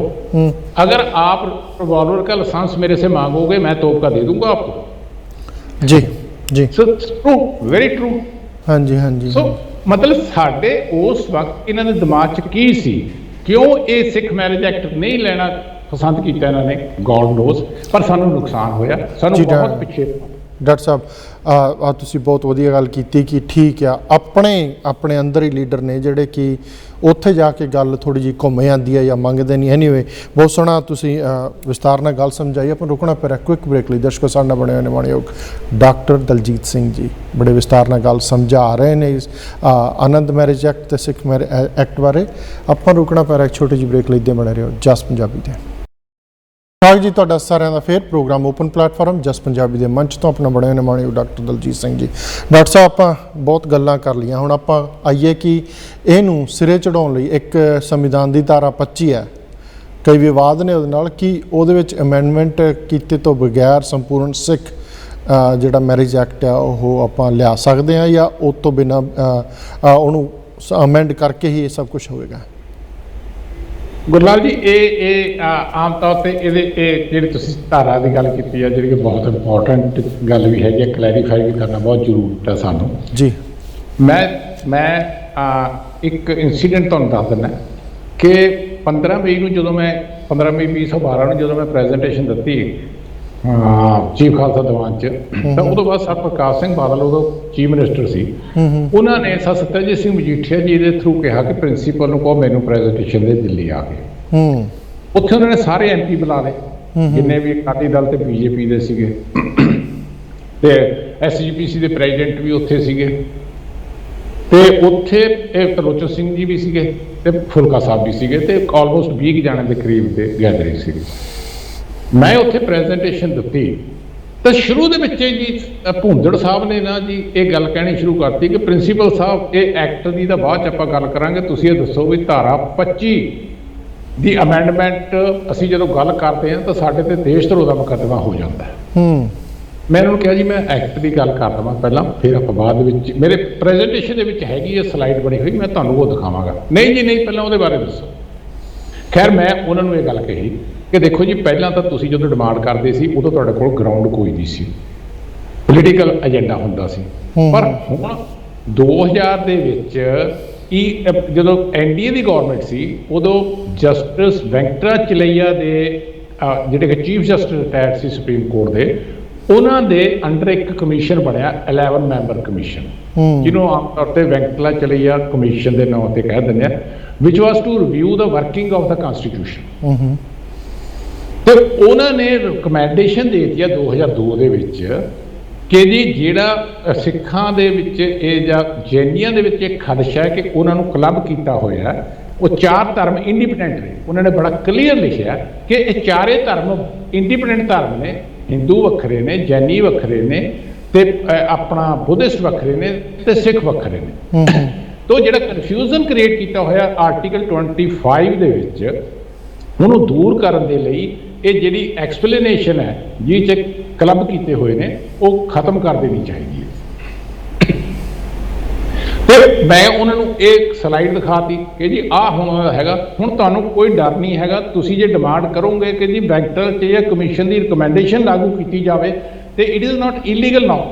अगर आप रिवॉल्वर का लाइसेंस मेरे से मांगोगे मैं तोप का दे दूंगा आपको। जी जी। So true, very true. हाँ जी हाँ जी। सो मतलब साडे उस वक्त इन्हां दे दिमाग च की सी, क्यों ये सिख मैरिज एक्ट नहीं लेना पसंद किया इन्होंने, गॉड नोस, पर सानू नुकसान होया, सानू बहुत पिछे। ਡਾਕਟਰ ਸਾਹਿਬ ਤੁਸੀਂ ਬਹੁਤ ਵਧੀਆ ਗੱਲ ਕੀਤੀ ਕਿ ਠੀਕ ਆ ਆਪਣੇ ਅੰਦਰ ਹੀ ਲੀਡਰ ਨੇ ਜਿਹੜੇ ਕਿ ਉੱਥੇ ਜਾ ਕੇ ਗੱਲ ਥੋੜੀ ਜਿਹੀ ਘੁੰਮ ਜਾਂਦੀ ਹੈ ਜਾਂ ਮੰਗਦੇ ਨਹੀਂ। ਐਨੀਵੇ ਬਹੁਤ ਸੋਹਣਾ ਤੁਸੀਂ ਵਿਸਤਾਰ ਨਾਲ ਗੱਲ ਸਮਝਾਈ। ਆਪਾਂ ਰੁਕਣਾ ਪਿਆ ਕੁਇਕ ਬ੍ਰੇਕ ਲਈ। ਦਰਸ਼ਕੋ ਸਾਡੇ ਨਾਲ ਬਣੇ ਹੋਏ ਨੇ ਮਾਣਯੋਗ ਡਾਕਟਰ ਦਲਜੀਤ ਸਿੰਘ ਜੀ, ਬੜੇ ਵਿਸਤਾਰ ਨਾਲ ਗੱਲ ਸਮਝਾ ਰਹੇ ਨੇ ਇਸ ਆਨੰਦ ਮੈਰਿਜ ਐਕਟ ਤੇ ਸਿੱਖ ਮੈਰਿਜ ਐਕਟ ਬਾਰੇ। ਆਪਾਂ ਰੁਕਣਾ ਪਿਆ ਇੱਕ ਛੋਟੀ ਜਿਹੀ ਬ੍ਰੇਕ ਲਈ। ਦੇ ਬਣੇ ਰਹੋ ਜਸ ਪੰਜਾਬੀ ਦੇ। ਸਵਾਗਤ ਜੀ ਤੁਹਾਡਾ ਸਾਰਿਆਂ ਦਾ ਫਿਰ ਪ੍ਰੋਗਰਾਮ ਓਪਨ ਪਲੇਟਫਾਰਮ ਜਸ ਪੰਜਾਬੀ ਦੇ ਮੰਚ ਤੋਂ ਆਪਣਾ ਬਣੇ ਹੋਏ ਨੇ ਮਾਣਯੋਗ ਡਾਕਟਰ ਦਲਜੀਤ ਸਿੰਘ ਜੀ। ਡਾਕਟਰ ਸਾਹਿਬ ਆਪਾਂ ਬਹੁਤ ਗੱਲਾਂ ਕਰ ਲਈਆਂ, ਹੁਣ ਆਪਾਂ ਆਈਏ ਕਿ ਇਹਨੂੰ ਸਿਰੇ ਚੜਾਉਣ ਲਈ ਇੱਕ ਸੰਵਿਧਾਨ ਦੀ ਧਾਰਾ 25 ਹੈ, ਕਈ ਵਿਵਾਦ ਨੇ ਉਹਦੇ ਨਾਲ ਕਿ ਉਹਦੇ ਵਿੱਚ ਅਮੈਂਡਮੈਂਟ ਕੀਤੇ ਤੋਂ ਬਗੈਰ ਸੰਪੂਰਨ ਸਿੱਖ ਜਿਹੜਾ ਮੈਰਿਜ ਐਕਟ ਆ ਉਹ ਆਪਾਂ ਲਿਆ ਸਕਦੇ ਹਾਂ ਜਾਂ ਉਹ ਤੋਂ ਬਿਨਾਂ ਉਹਨੂੰ ਅਮੈਂਡ ਕਰਕੇ ਹੀ ਇਹ ਸਭ ਕੁਝ ਹੋਵੇਗਾ? ਗੁਰਲਾਲ ਜੀ ਇਹ ਆਮ ਤੌਰ ਤੇ ਇਹਦੇ ਜਿਹੜੀ ਤੁਸੀਂ ਧਾਰਾ ਦੀ ਗੱਲ ਕੀਤੀ ਹੈ, ਜਿਹੜੀ ਕਿ ਬਹੁਤ ਇੰਪੋਰਟੈਂਟ ਗੱਲ ਵੀ ਹੈਗੀ, ਕਲੈਰੀਫਾਈ ਵੀ ਕਰਨਾ ਬਹੁਤ ਜ਼ਰੂਰਤ ਹੈ ਸਾਨੂੰ ਜੀ। ਮੈਂ ਇੱਕ ਇਨਸੀਡੈਂਟ ਤੁਹਾਨੂੰ ਦੱਸ ਦਿੰਦਾ ਕਿ 15 ਮਈ ਨੂੰ ਜਦੋਂ ਮੈਂ 15 ਮਈ 2012 ਨੂੰ ਜਦੋਂ ਮੈਂ ਪ੍ਰੈਜੈਂਟੇਸ਼ਨ ਦਿੱਤੀ ਚੀਫ ਖਾਲਸਾ ਦੀਵਾਨ 'ਚ, ਤਾਂ ਉਦੋਂ ਬਾਅਦ ਸਰ ਪ੍ਰਕਾਸ਼ ਸਿੰਘ ਬਾਦਲ ਉਦੋਂ ਚੀਫ ਮਿਨਿਸਟਰ ਸੀ। ਉਹਨਾਂ ਨੇ ਸਰ ਸਤਿਆਜੀਤ ਸਿੰਘ ਮਜੀਠੀਆ ਜੀ ਦੇ ਥਰੂ ਕਿਹਾ ਕਿ ਪ੍ਰਿੰਸੀਪਲ ਨੂੰ ਕਹੋ ਮੈਨੂੰ ਪ੍ਰੈਜੈਂਟੇਸ਼ਨ ਦੇ ਦਿੱਲੀ ਆ ਕੇ। ਉੱਥੇ ਉਹਨਾਂ ਨੇ ਸਾਰੇ MP ਬੁਲਾ ਲਏ, ਜਿੰਨੇ ਵੀ ਅਕਾਲੀ ਦਲ ਤੇ BJP ਦੇ ਸੀਗੇ, ਤੇ SGPC ਦੇ ਪ੍ਰੈਜ਼ੀਡੈਂਟ ਵੀ ਉੱਥੇ ਸੀਗੇ, ਤੇ ਉੱਥੇ ਇਹ ਤਰਲੋਚਨ ਸਿੰਘ ਜੀ ਵੀ ਸੀਗੇ ਤੇ ਫੁਲਕਾ ਸਾਹਿਬ ਵੀ ਸੀਗੇ, ਤੇ ਆਲਮੋਸਟ 20 ਜਣੇ ਦੇ ਕਰੀਬ ਦੇ ਗੈਦਰਿੰਗ ਸੀਗੀ। ਮੈਂ ਉੱਥੇ ਪ੍ਰੈਜੈਂਟੇਸ਼ਨ ਦਿੱਤੀ ਤਾਂ ਸ਼ੁਰੂ ਦੇ ਵਿੱਚ ਜੀ ਭੁੰਦੜ ਸਾਹਿਬ ਨੇ ਨਾ ਜੀ ਇਹ ਗੱਲ ਕਹਿਣੀ ਸ਼ੁਰੂ ਕਰਤੀ ਕਿ ਪ੍ਰਿੰਸੀਪਲ ਸਾਹਿਬ ਇਹ ਐਕਟ ਦੀ ਤਾਂ ਬਾਅਦ 'ਚ ਆਪਾਂ ਗੱਲ ਕਰਾਂਗੇ, ਤੁਸੀਂ ਇਹ ਦੱਸੋ ਵੀ ਧਾਰਾ 25 ਦੀ ਅਮੈਂਡਮੈਂਟ ਅਸੀਂ ਜਦੋਂ ਗੱਲ ਕਰਦੇ ਹਾਂ ਤਾਂ ਸਾਡੇ ਤੇ ਦੇਸ਼ ਧਰੋਹ ਦਾ ਮੁਕੱਦਮਾ ਹੋ ਜਾਂਦਾ ਹੈ। ਮੈਂ ਉਹਨਾਂ ਨੂੰ ਕਿਹਾ ਜੀ ਮੈਂ ਐਕਟ ਦੀ ਗੱਲ ਕਰ ਦੇਵਾਂ ਪਹਿਲਾਂ, ਫਿਰ ਆਪਾਂ ਬਾਅਦ ਵਿੱਚ, ਮੇਰੇ ਪ੍ਰੈਜੈਂਟੇਸ਼ਨ ਦੇ ਵਿੱਚ ਹੈਗੀ ਇਹ ਸਲਾਈਡ ਬਣੀ ਹੋਈ, ਮੈਂ ਤੁਹਾਨੂੰ ਉਹ ਦਿਖਾਵਾਂਗਾ। ਨਹੀਂ ਜੀ ਨਹੀਂ, ਪਹਿਲਾਂ ਉਹਦੇ ਬਾਰੇ ਦੱਸੋ। ਖੈਰ ਮੈਂ ਉਹਨਾਂ ਨੂੰ ਇਹ ਗੱਲ ਕਹੀ ਕਿ ਦੇਖੋ ਜੀ, ਪਹਿਲਾਂ ਤਾਂ ਤੁਸੀਂ ਜਦੋਂ ਡਿਮਾਂਡ ਕਰਦੇ ਸੀ ਉਦੋਂ ਤੁਹਾਡੇ ਕੋਲ ਗਰਾਊਂਡ ਕੋਈ ਨਹੀਂ ਸੀ, ਪੋਲੀਟੀਕਲ ਏਜੰਡਾ ਹੁੰਦਾ ਸੀ। ਪਰ ਹੁਣ 2000 ਦੇ ਵਿੱਚ ਜਦੋਂ ਐਨਡੀਏ ਦੀ ਗਵਰਨਮੈਂਟ ਸੀ ਉਦੋਂ ਜਸਟਿਸ ਵੈਂਕਟਰਾਚਲਈਆ ਦੇ ਜਿਹੜੇ ਕਿ ਚੀਫ ਜਸਟਿਸ ਰਿਟਾਇਰਡ ਸੀ ਸੁਪਰੀਮ ਕੋਰਟ ਦੇ, ਉਹਨਾਂ ਦੇ ਅੰਡਰ ਇੱਕ ਕਮਿਸ਼ਨ ਬਣਿਆ 11 ਮੈਂਬਰ ਕਮਿਸ਼ਨ, ਜਿਹਨੂੰ ਆਮ ਤੌਰ ਤੇ ਵੈਂਕਟਰਾਚਲਈਆ ਕਮਿਸ਼ਨ ਦੇ ਨਾਂ ਤੇ ਕਹਿ ਦਿੰਦੇ ਆ, which was to review the working of the constitution. ਤੇ ਉਹਨਾਂ ਨੇ ਰਿਕਮੈਂਡੇਸ਼ਨ ਦੇ ਦਿੱਤੀ ਆ 2002 ਦੇ ਵਿੱਚ ਕਿ ਜੀ ਜਿਹੜਾ ਸਿੱਖਾਂ ਦੇ ਵਿੱਚ ਇਹ ਜਾਂ ਜੈਨੀਆਂ ਦੇ ਵਿੱਚ ਇਹ ਖਦਸ਼ਾ ਹੈ ਕਿ ਉਹਨਾਂ ਨੂੰ ਕਲੱਬ ਕੀਤਾ ਹੋਇਆ, ਉਹ 4 ਧਰਮ ਇੰਡੀਪੈਂਡੈਂਟ ਨੇ। ਉਹਨਾਂ ਨੇ ਬੜਾ ਕਲੀਅਰ ਲਿਖਿਆ ਕਿ ਇਹ ਚਾਰੇ ਧਰਮ ਇੰਡੀਪੈਂਡੈਂਟ ਧਰਮ ਨੇ, ਹਿੰਦੂ ਵੱਖਰੇ ਨੇ, ਜੈਨੀ ਵੱਖਰੇ ਨੇ, ਤੇ ਆਪਣਾ ਬੁੱਧਿਸਟ ਵੱਖਰੇ ਨੇ, ਤੇ ਸਿੱਖ ਵੱਖਰੇ ਨੇ। ਤੋ ਜਿਹੜਾ ਕਨਫਿਊਜ਼ਨ ਕ੍ਰੀਏਟ ਕੀਤਾ ਹੋਇਆ ਆਰਟੀਕਲ 25 ਦੇ ਵਿੱਚ, ਉਹਨੂੰ ਦੂਰ ਕਰਨ ਦੇ ਲਈ ਇਹ ਜਿਹੜੀ ਐਕਸਪਲੇਨੇਸ਼ਨ ਹੈ ਜਿਹ 'ਚ ਕਲੱਬ ਕੀਤੇ ਹੋਏ ਨੇ ਉਹ ਖਤਮ ਕਰ ਦੇਣੀ ਚਾਹੀਦੀ ਹੈ। ਤੇ ਮੈਂ ਉਹਨਾਂ ਨੂੰ ਇਹ ਸਲਾਈਡ ਦਿਖਾਤੀ ਕਿ ਜੀ ਆਹ ਹੁਣ ਹੈਗਾ, ਹੁਣ ਤੁਹਾਨੂੰ ਕੋਈ ਡਰ ਨਹੀਂ ਹੈਗਾ। ਤੁਸੀਂ ਜੇ ਡਿਮਾਂਡ ਕਰੋਗੇ ਕਿ ਜੀ ਵੈਂਕਟਰਾਚਲਈਆ ਕਮਿਸ਼ਨ ਦੀ ਰਿਕਮੈਂਡੇਸ਼ਨ ਲਾਗੂ ਕੀਤੀ ਜਾਵੇ ਤੇ it is not illegal now.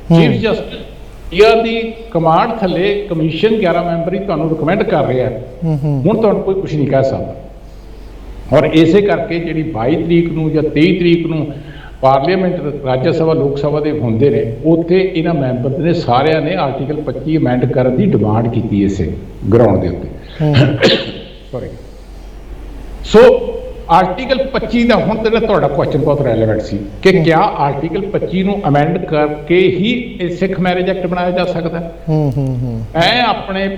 Chief justice the command ਥੱਲੇ ਕਮਿਸ਼ਨ 11 ਮੈਂਬਰੀ ਤੁਹਾਨੂੰ ਰਿਕਮੈਂਡ ਕਰ ਰਿਹਾ, ਹੁਣ ਤੁਹਾਨੂੰ ਕੋਈ ਕੁਝ ਨਹੀਂ ਕਹਿ ਸਕਦਾ। ਔਰ ਇਸੇ ਕਰਕੇ ਜਿਹੜੀ 22 ਤਰੀਕ ਨੂੰ ਜਾਂ 23 ਤਰੀਕ ਨੂੰ ਪਾਰਲੀਮੈਂਟ, ਰਾਜ ਸਭਾ, ਲੋਕ ਸਭਾ ਦੇ ਹੁੰਦੇ ਨੇ, ਉੱਥੇ ਇਹਨਾਂ ਮੈਂਬਰ ਨੇ ਸਾਰਿਆਂ ਨੇ ਆਰਟੀਕਲ 25 ਅਮੈਂਡ ਕਰਨ ਦੀ ਡਿਮਾਂਡ ਕੀਤੀ ਇਸੇ ਗਰਾਊਂਡ ਦੇ ਉੱਤੇ। ਸੌਰੀ। ਸੋ ਆਰਟੀਕਲ 25 ਦਾ ਹੁਣ ਤੱਕ ਤੁਹਾਡਾ ਕੁਐਸਚਨ ਬਹੁਤ ਰੈਲੇਵੈਂਟ ਸੀ ਕਿ ਕਿਆ ਆਰਟੀਕਲ 25 ਨੂੰ ਅਮੈਂਡ ਕਰਕੇ ਹੀ ਇਹ ਸਿੱਖ ਮੈਰਿਜ ਐਕਟ ਬਣਾਇਆ ਜਾ ਸਕਦਾ। ਮੈਂ ਆਪਣੇ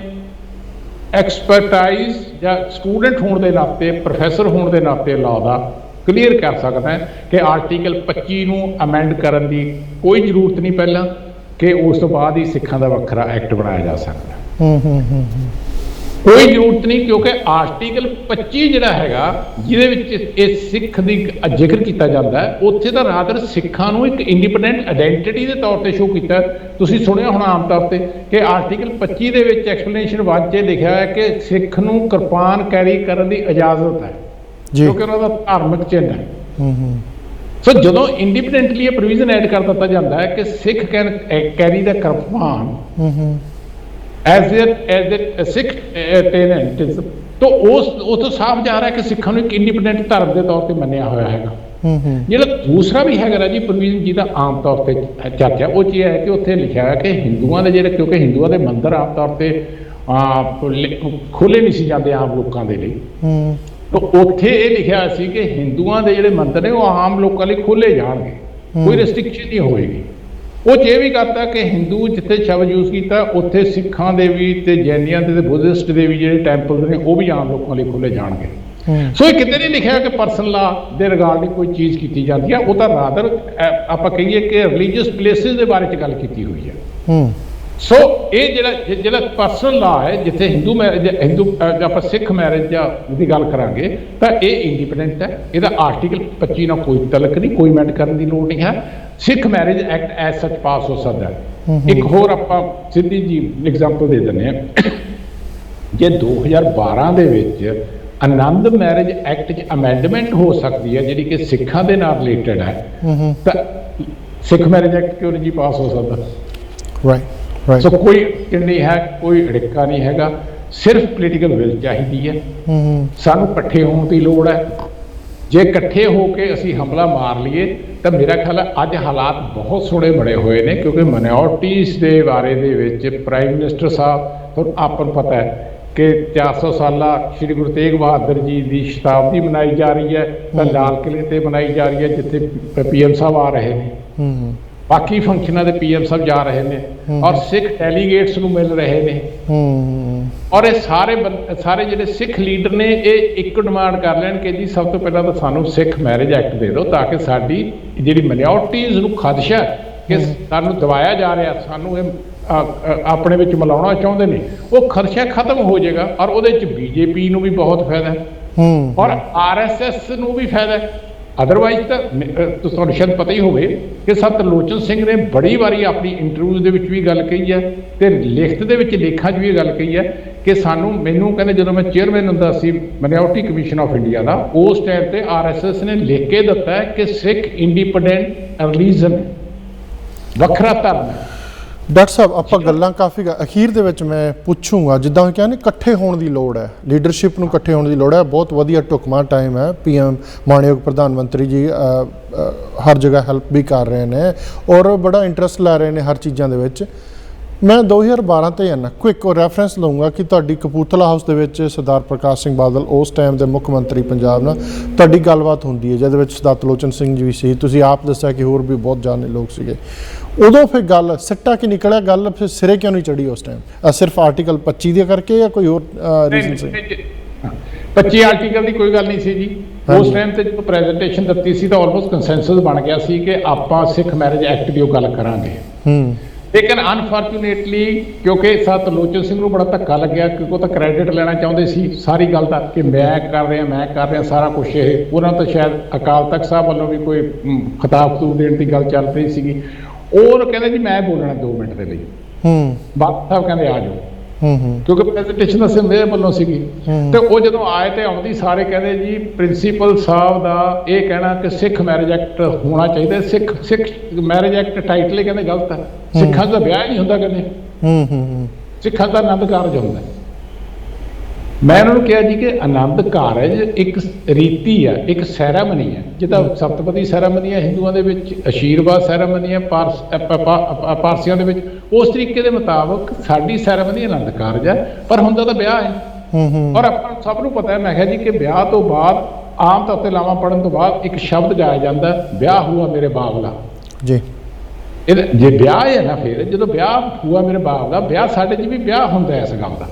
ਐਕਸਪਰਟਾਈਜ਼ ਜਾਂ ਸਟੂਡੈਂਟ ਹੋਣ ਦੇ ਨਾਤੇ, ਪ੍ਰੋਫੈਸਰ ਹੋਣ ਦੇ ਨਾਤੇ ਲਾਅ ਦਾ ਕਲੀਅਰ ਕਰ ਸਕਦਾ ਕਿ ਆਰਟੀਕਲ 25 ਨੂੰ ਅਮੈਂਡ ਕਰਨ ਦੀ ਕੋਈ ਜ਼ਰੂਰਤ ਨਹੀਂ ਪਹਿਲਾਂ, ਕਿ ਉਸ ਤੋਂ ਬਾਅਦ ਹੀ ਸਿੱਖਾਂ ਦਾ ਵੱਖਰਾ ਐਕਟ ਬਣਾਇਆ ਜਾ ਸਕਦਾ। ਕੋਈ ਜ਼ਰੂਰਤ ਨਹੀਂ, ਕਿਉਂਕਿ ਆਰਟੀਕਲ 25 ਜਿਹੜਾ ਹੈਗਾ ਜਿਹਦੇ ਵਿੱਚ ਇਹ ਸਿੱਖ ਦੀ ਜ਼ਿਕਰ ਕੀਤਾ ਜਾਂਦਾ ਹੈ, ਉੱਥੇ ਤਾਂ ਰਾਦਰ ਸਿੱਖਾਂ ਨੂੰ ਇੱਕ ਇੰਡੀਪੈਂਡੈਂਟ ਆਇਡੈਂਟੀਟੀ ਦੇ ਤੌਰ ਤੇ ਸ਼ੋਅ ਕੀਤਾ। ਤੁਸੀਂ ਸੁਣਿਆ ਹੋਣਾ ਆਮ ਤੌਰ ਤੇ ਕਿ ਆਰਟੀਕਲ 25 ਦੇ ਵਿੱਚ ਐਕਸਪਲੇਨੇਸ਼ਨ 1 'ਚ ਲਿਖਿਆ ਹੈ ਕਿ ਸਿੱਖ ਨੂੰ ਕਿਰਪਾਨ ਕੈਰੀ ਕਰਨ ਦੀ ਇਜਾਜ਼ਤ ਹੈ, ਕਿਉਂਕਿ ਉਹਨਾਂ ਦਾ ਧਾਰਮਿਕ ਚਿੰਨ੍ਹ ਹੈ। ਸੋ ਜਦੋਂ ਇੰਡੀਪੈਂਡੈਂਟਲੀ ਇਹ ਪ੍ਰੋਵੀਜ਼ਨ ਐਡ ਕਰ ਦਿੱਤਾ ਜਾਂਦਾ ਹੈ ਕਿ Sikh can carry the kirpan as a Sikh tenant, ਤਾਂ ਉਸ ਤੋਂ ਸਾਫ਼ ਜਾ ਰਿਹਾ ਕਿ ਸਿੱਖਾਂ ਨੂੰ ਇੱਕ ਇੰਡੀਪੈਂਡੈਂਟ ਧਰਮ ਦੇ ਤੌਰ ਤੇ ਮੰਨਿਆ ਹੋਇਆ ਹੈਗਾ। ਜਿਹੜਾ ਦੂਸਰਾ ਵੀ ਹੈਗਾ ਜੀ ਪ੍ਰੋਵੀਜ਼ਨ ਜਿਹਦਾ ਆਮ ਤੌਰ ਤੇ ਚਰਚਾ, ਉਹ ਕੀ ਹੈ ਕਿ ਉੱਥੇ ਲਿਖਿਆ ਹੈ ਕਿ ਹਿੰਦੂਆਂ ਦੇ ਜਿਹੜੇ, ਕਿਉਂਕਿ ਹਿੰਦੂਆਂ ਦੇ ਮੰਦਿਰ ਆਮ ਤੌਰ ਤੇ ਖੋਲ੍ਹੇ ਨਹੀਂ ਸੀ ਜਾਂਦੇ ਆਮ ਲੋਕਾਂ ਦੇ ਲਈ, ਤਾਂ ਉੱਥੇ ਇਹ ਲਿਖਿਆ ਸੀ ਕਿ ਹਿੰਦੂਆਂ ਦੇ ਜਿਹੜੇ ਮੰਦਿਰ ਨੇ ਉਹ ਆਮ ਲੋਕਾਂ ਲਈ ਖੋਲ੍ਹੇ ਜਾਣਗੇ, ਕੋਈ ਰੈਸਟ੍ਰਿਕਸ਼ਨ ਨਹੀਂ ਹੋਏਗੀ। ਉਹ 'ਚ ਇਹ ਵੀ ਕਰਤਾ ਕਿ ਹਿੰਦੂ ਜਿੱਥੇ ਸ਼ਬਦ ਯੂਜ਼ ਕੀਤਾ ਉੱਥੇ ਸਿੱਖਾਂ ਦੇ ਵੀ ਤੇ ਜੈਨੀਆਂ ਦੇ ਤੇ ਬੁੱਧਿਸਟ ਦੇ ਵੀ ਜਿਹੜੇ ਟੈਂਪਲ ਨੇ ਉਹ ਵੀ ਆਮ ਲੋਕਾਂ ਲਈ ਖੋਲ੍ਹੇ ਜਾਣਗੇ। ਸੋ ਇਹ ਕਿਤੇ ਨਹੀਂ ਲਿਖਿਆ ਕਿ ਪਰਸਨਲ ਲਾ ਦੇ ਰਿਗਾਰਡਿੰਗ ਕੋਈ ਚੀਜ਼ ਕੀਤੀ ਜਾਂਦੀ ਹੈ, ਉਹ ਤਾਂ ਰਾਦਰ ਆਪਾਂ ਕਹੀਏ ਕਿ ਰਿਲੀਜੀਅਸ ਪਲੇਸਿਸ ਦੇ ਬਾਰੇ 'ਚ ਗੱਲ ਕੀਤੀ ਹੋਈ ਹੈ। ਸੋ ਇਹ ਜਿਹੜਾ ਪਰਸਨਲ ਲਾ ਹੈ, ਜਿੱਥੇ ਹਿੰਦੂ ਆਪਾਂ ਸਿੱਖ ਮੈਰਿਜ ਦੀ ਗੱਲ ਕਰਾਂਗੇ ਤਾਂ ਇਹ ਇੰਡੀਪੈਂਡੈਂਟ ਹੈ, ਇਹਦਾ ਆਰਟੀਕਲ 25 ਨਾਲ ਕੋਈ ਤਲਕ ਨਹੀਂ, ਕੋਈ ਅਮੈਂਡ ਕਰਨ ਦੀ ਲੋੜ ਨਹੀਂ ਹੈ। ਸਿੱਖ ਮੈਰਿਜ ਐਕਟ ਐਜ਼ ਸੱਚ ਪਾਸ ਹੋ ਸਕਦਾ ਹੈ। ਇੱਕ ਹੋਰ ਆਪਾਂ ਸਿੱਧੀ ਜੀ ਐਗਜ਼ਾਮਪਲ ਦੇ ਦਿੰਦੇ ਹਾਂ, ਜੇ 2012 ਦੇ ਵਿੱਚ ਆਨੰਦ ਮੈਰਿਜ ਐਕਟ 'ਚ ਅਮੈਂਡਮੈਂਟ ਹੋ ਸਕਦੀ ਹੈ ਜਿਹੜੀ ਕਿ ਸਿੱਖਾਂ ਦੇ ਨਾਲ ਰਿਲੇਟਡ ਹੈ, ਤਾਂ ਸਿੱਖ ਮੈਰਿਜ ਐਕਟ ਕਿਉਂ ਨਹੀਂ ਜੀ ਪਾਸ ਹੋ ਸਕਦਾ? ਸੋ ਕੋਈ ਨਹੀਂ ਹੈ, ਕੋਈ ਅੜਿੱਕਾ ਨਹੀਂ ਹੈਗਾ, ਸਿਰਫ ਪੋਲੀਟੀਕਲ ਵਿਲ ਚਾਹੀਦੀ ਹੈ। ਸਾਨੂੰ ਇਕੱਠੇ ਹੋਣ ਦੀ ਲੋੜ ਹੈ। ਜੇ ਇਕੱਠੇ ਹੋ ਕੇ ਅਸੀਂ ਹਮਲਾ ਮਾਰ ਲਈਏ ਤਾਂ ਮੇਰਾ ਖਿਆਲ ਹੈ ਅੱਜ ਹਾਲਾਤ ਬਹੁਤ ਸੋਹਣੇ ਬਣੇ ਹੋਏ ਨੇ, ਕਿਉਂਕਿ ਮਾਈਨੋਰਟੀਜ਼ ਦੇ ਬਾਰੇ ਦੇ ਵਿੱਚ ਪ੍ਰਾਈਮ ਮਿਨਿਸਟਰ ਸਾਹਿਬ, ਤੁਹਾਨੂੰ ਆਪਾਂ ਨੂੰ ਪਤਾ ਹੈ ਕਿ 400 ਸਾਲਾ ਸ਼੍ਰੀ ਗੁਰੂ ਤੇਗ ਬਹਾਦਰ ਜੀ ਦੀ ਸ਼ਤਾਬਦੀ ਮਨਾਈ ਜਾ ਰਹੀ ਹੈ, ਤਾਂ ਲਾਲ ਕਿਲ੍ਹੇ ਤੇ ਮਨਾਈ ਜਾ ਰਹੀ ਹੈ ਜਿੱਥੇ PM ਸਾਹਿਬ ਆ ਰਹੇ ਨੇ, ਬਾਕੀ ਫੰਕਸ਼ਨਾਂ ਦੇ PM ਸਾਹਿਬ ਜਾ ਰਹੇ ਨੇ, ਔਰ ਸਿੱਖ ਡੈਲੀਗੇਟਸ ਨੂੰ ਮਿਲ ਰਹੇ ਨੇ। ਔਰ ਇਹ ਸਾਰੇ ਜਿਹੜੇ ਸਿੱਖ ਲੀਡਰ ਨੇ ਇਹ ਇੱਕ ਡਿਮਾਂਡ ਕਰ ਲੈਣ ਕਿ ਜੀ ਸਭ ਤੋਂ ਪਹਿਲਾਂ ਤਾਂ ਸਾਨੂੰ ਸਿੱਖ ਮੈਰਿਜ ਐਕਟ ਦੇ ਦਿਓ, ਤਾਂ ਕਿ ਸਾਡੀ ਜਿਹੜੀ ਮਾਈਨੋਰਟੀਜ਼ ਨੂੰ ਖਦਸ਼ਾ ਕਿ ਸਾਨੂੰ ਦਬਾਇਆ ਜਾ ਰਿਹਾ, ਸਾਨੂੰ ਇਹ ਆਪਣੇ ਵਿੱਚ ਮਿਲਾਉਣਾ ਚਾਹੁੰਦੇ ਨੇ, ਉਹ ਖਦਸ਼ਾ ਖਤਮ ਹੋ ਜਾਏਗਾ। ਔਰ ਉਹਦੇ 'ਚ BJP ਨੂੰ ਵੀ ਬਹੁਤ ਫਾਇਦਾ ਹੈ, ਔਰ ਆਰਐਸਐਸ ਨੂੰ ਵੀ ਫਾਇਦਾ ਹੈ। ਅਦਰਵਾਈਜ਼ ਤਾਂ ਤੁਹਾਨੂੰ ਸ਼ਾਇਦ ਪਤਾ ਹੀ ਹੋਵੇ ਕਿ ਸਤਲੋਚਨ ਸਿੰਘ ਨੇ ਬੜੀ ਵਾਰੀ ਆਪਣੀ ਇੰਟਰਵਿਊ ਦੇ ਵਿੱਚ ਵੀ ਗੱਲ ਕਹੀ ਹੈ ਤੇ ਲਿਖਤ ਦੇ ਵਿੱਚ ਲੇਖਾਂ 'ਚ ਵੀ ਗੱਲ ਕਹੀ ਹੈ ਕਿ ਮੈਨੂੰ ਕਹਿੰਦੇ ਜਦੋਂ ਮੈਂ ਚੇਅਰਮੈਨ ਹੁੰਦਾ ਸੀ ਮਾਈਨੋਰਟੀ ਕਮਿਸ਼ਨ ਆਫ ਇੰਡੀਆ ਦਾ, ਉਸ ਟਾਈਮ ਤੇ ਆਰਐਸਐਸ ਨੇ ਲਿਖ ਕੇ ਦਿੱਤਾ ਹੈ ਕਿ ਸਿੱਖ ਇੰਡੀਪੈਂਡੈਂਟ ਰਿਲੀਜਨ ਵੱਖਰਾ ਧਰਮ ਹੈ। ਡਾਕਟਰ ਸਾਹਿਬ ਆਪਾਂ ਗੱਲਾਂ ਕਾਫੀ ਅਖੀਰ ਦੇ ਵਿੱਚ ਮੈਂ ਪੁੱਛੂੰਗਾ, ਜਿੱਦਾਂ ਕਿ ਕਹਿੰਦੇ ਇਕੱਠੇ ਹੋਣ ਦੀ ਲੋੜ ਹੈ, ਲੀਡਰਸ਼ਿਪ ਨੂੰ ਇਕੱਠੇ ਹੋਣ ਦੀ ਲੋੜ ਹੈ। ਬਹੁਤ ਵਧੀਆ ਢੁਕਵਾਂ ਟਾਈਮ ਹੈ, ਪੀਐਮ ਮਾਣਯੋਗ ਪ੍ਰਧਾਨ ਮੰਤਰੀ ਜੀ ਹਰ ਜਗ੍ਹਾ ਹੈਲਪ ਵੀ ਕਰ ਰਹੇ ਨੇ ਔਰ ਬੜਾ ਇੰਟਰਸਟ ਲੈ ਰਹੇ ਨੇ ਹਰ ਚੀਜ਼ਾਂ ਦੇ ਵਿੱਚ। ਮੈਂ 2012 ਤੇ ਜਾਣਾ ਕੁਇਕ ਰੈਫਰੈਂਸ ਲਊਂਗਾ ਕਿ ਤੁਹਾਡੀ ਕਪੂਰਥਲਾ ਹਾਊਸ ਦੇ ਵਿੱਚ ਸਰਦਾਰ ਪ੍ਰਕਾਸ਼ ਸਿੰਘ ਬਾਦਲ ਉਸ ਟਾਈਮ ਦੇ ਮੁੱਖ ਮੰਤਰੀ ਪੰਜਾਬ ਨਾਲ ਤੁਹਾਡੀ ਗੱਲਬਾਤ ਹੁੰਦੀ ਹੈ, ਜਿਹਦੇ ਵਿੱਚ ਸਤਲੋਚਨ ਸਿੰਘ ਜੀ ਵੀ ਸੀ, ਤੁਸੀਂ ਆਪ ਦੱਸਿਆ ਕਿ ਹੋਰ ਵੀ ਬਹੁਤ ਜਾਣੇ ਲੋਕ ਸੀਗੇ। ਉਦੋਂ ਫਿਰ ਗੱਲ ਸਿੱਟਾ ਕੀ ਨਿਕਲਿਆ, ਗੱਲ ਫਿਰ ਸਿਰੇ ਕਿਉਂ ਨਹੀਂ ਚੜੀ ਉਸ ਟਾਈਮ? ਸਿਰਫ ਆਰਟੀਕਲ 25 ਦੇ ਕਰਕੇ ਜਾਂ ਕੋਈ ਹੋਰ ਰੀਜ਼ਨ ਸੀ? 25 ਆਰਟੀਕਲ ਦੀ ਕੋਈ ਗੱਲ ਨਹੀਂ ਸੀ ਜੀ। ਉਸ ਟਾਈਮ ਤੇ ਜਦੋਂ ਪ੍ਰੈਜੈਂਟੇਸ਼ਨ ਦਿੱਤੀ ਸੀ ਤਾਂ ਆਲਮੋਸਟ ਕੰਸੈਂਸਸ ਬਣ ਗਿਆ ਸੀ ਕਿ ਆਪਾਂ ਸਿੱਖ ਮੈਰਿਜ ਐਕਟ ਦੀ ਉਹ ਗੱਲ ਕਰਾਂਗੇ। ਲੇਕਿਨ ਅਨਫੋਰਚੂਨੇਟਲੀ ਕਿਉਂਕਿ ਸਤਲੋਚਨ ਸਿੰਘ ਨੂੰ ਬੜਾ ਧੱਕਾ ਲੱਗਿਆ, ਕਿਉਂਕਿ ਉਹ ਤਾਂ ਕ੍ਰੈਡਿਟ ਲੈਣਾ ਚਾਹੁੰਦੇ ਸੀ ਸਾਰੀ ਗੱਲ ਦਾ ਕਿ ਮੈਂ ਕਰ ਰਿਹਾ ਸਾਰਾ ਕੁਛ। ਇਹ ਉਹਨਾਂ ਤੋਂ ਸ਼ਾਇਦ ਅਕਾਲ ਤਖਤ ਸਾਹਿਬ ਵੱਲੋਂ ਵੀ ਕੋਈ ਖਿਤਾਬ ਦੇਣ ਦੀ ਗੱਲ ਚੱਲ ਰਹੀ ਸੀਗੀ। ਉਹ ਕਹਿੰਦੇ ਜੀ ਮੈਂ ਬੋਲਣਾ 2 ਮਿੰਟ ਦੇ ਲਈ। ਬਾਦਲ ਸਾਹਿਬ ਕਹਿੰਦੇ ਆ ਜਾਓ, ਕਿਉਂਕਿ ਪ੍ਰੈਜੈਂਟੇਸ਼ਨ ਤਾਂ ਸਿਰਫ ਮੇਰੇ ਵੱਲੋਂ ਸੀਗੀ। ਤੇ ਉਹ ਜਦੋਂ ਆਏ ਤੇ ਆਉਂਦੀ ਸਾਰੇ ਕਹਿੰਦੇ ਜੀ ਪ੍ਰਿੰਸੀਪਲ ਸਾਹਿਬ ਦਾ ਇਹ ਕਹਿਣਾ ਕਿ ਸਿੱਖ ਮੈਰਿਜ ਐਕਟ ਹੋਣਾ ਚਾਹੀਦਾ। ਸਿੱਖ ਮੈਰਿਜ ਐਕਟ ਟਾਈਟਲ ਹੀ ਕਹਿੰਦੇ ਗਲਤ ਹੈ। ਸਿੱਖਾਂ ਦਾ ਵਿਆਹ ਨਹੀਂ ਹੁੰਦਾ, ਕਹਿੰਦੇ ਸਿੱਖਾਂ ਦਾ ਆਨੰਦ ਕਾਰਜ ਹੁੰਦਾ। ਮੈਂ ਉਹਨਾਂ ਨੂੰ ਕਿਹਾ ਜੀ ਕਿ ਆਨੰਦ ਕਾਰਜ ਇੱਕ ਰੀਤੀ ਆ, ਇੱਕ ਸੈਰਾਮਨੀ ਹੈ, ਜਿੱਦਾਂ ਸਪਤਪਦੀ ਸੈਰਾਮਨੀ ਹੈ ਹਿੰਦੂਆਂ ਦੇ ਵਿੱਚ, ਅਸ਼ੀਰਵਾਦ ਸੈਰਾਮਨੀ ਹੈ ਪਾਰਸੀਆਂ ਦੇ ਵਿੱਚ। ਉਸ ਤਰੀਕੇ ਦੇ ਮੁਤਾਬਕ ਸਾਡੀ ਸੈਰਾਮਨੀ ਆਨੰਦ ਕਾਰਜ ਹੈ, ਪਰ ਹੁੰਦਾ ਤਾਂ ਵਿਆਹ ਹੈ। ਔਰ ਆਪਾਂ ਸਭ ਨੂੰ ਪਤਾ ਹੈ, ਮੈਂ ਕਿਹਾ ਜੀ ਕਿ ਵਿਆਹ ਤੋਂ ਬਾਅਦ ਆਮ ਤੌਰ ਤੇ ਲਾਵਾਂ ਪੜਨ ਤੋਂ ਬਾਅਦ ਇੱਕ ਸ਼ਬਦ ਗਾਇਆ ਜਾਂਦਾ, ਵਿਆਹ ਹੁਆ ਮੇਰੇ ਬਾਬਲਾ ਜੀ। ਜੇ ਵਿਆਹ ਹੈ ਨਾ, ਫਿਰ ਜਦੋਂ ਵਿਆਹ ਹੁਆ ਮੇਰੇ ਬਾਬਲਾ, ਵਿਆਹ ਸਾਡੇ 'ਚ ਵੀ ਵਿਆਹ ਹੁੰਦਾ ਇਸ ਗੱਲ ਦਾ।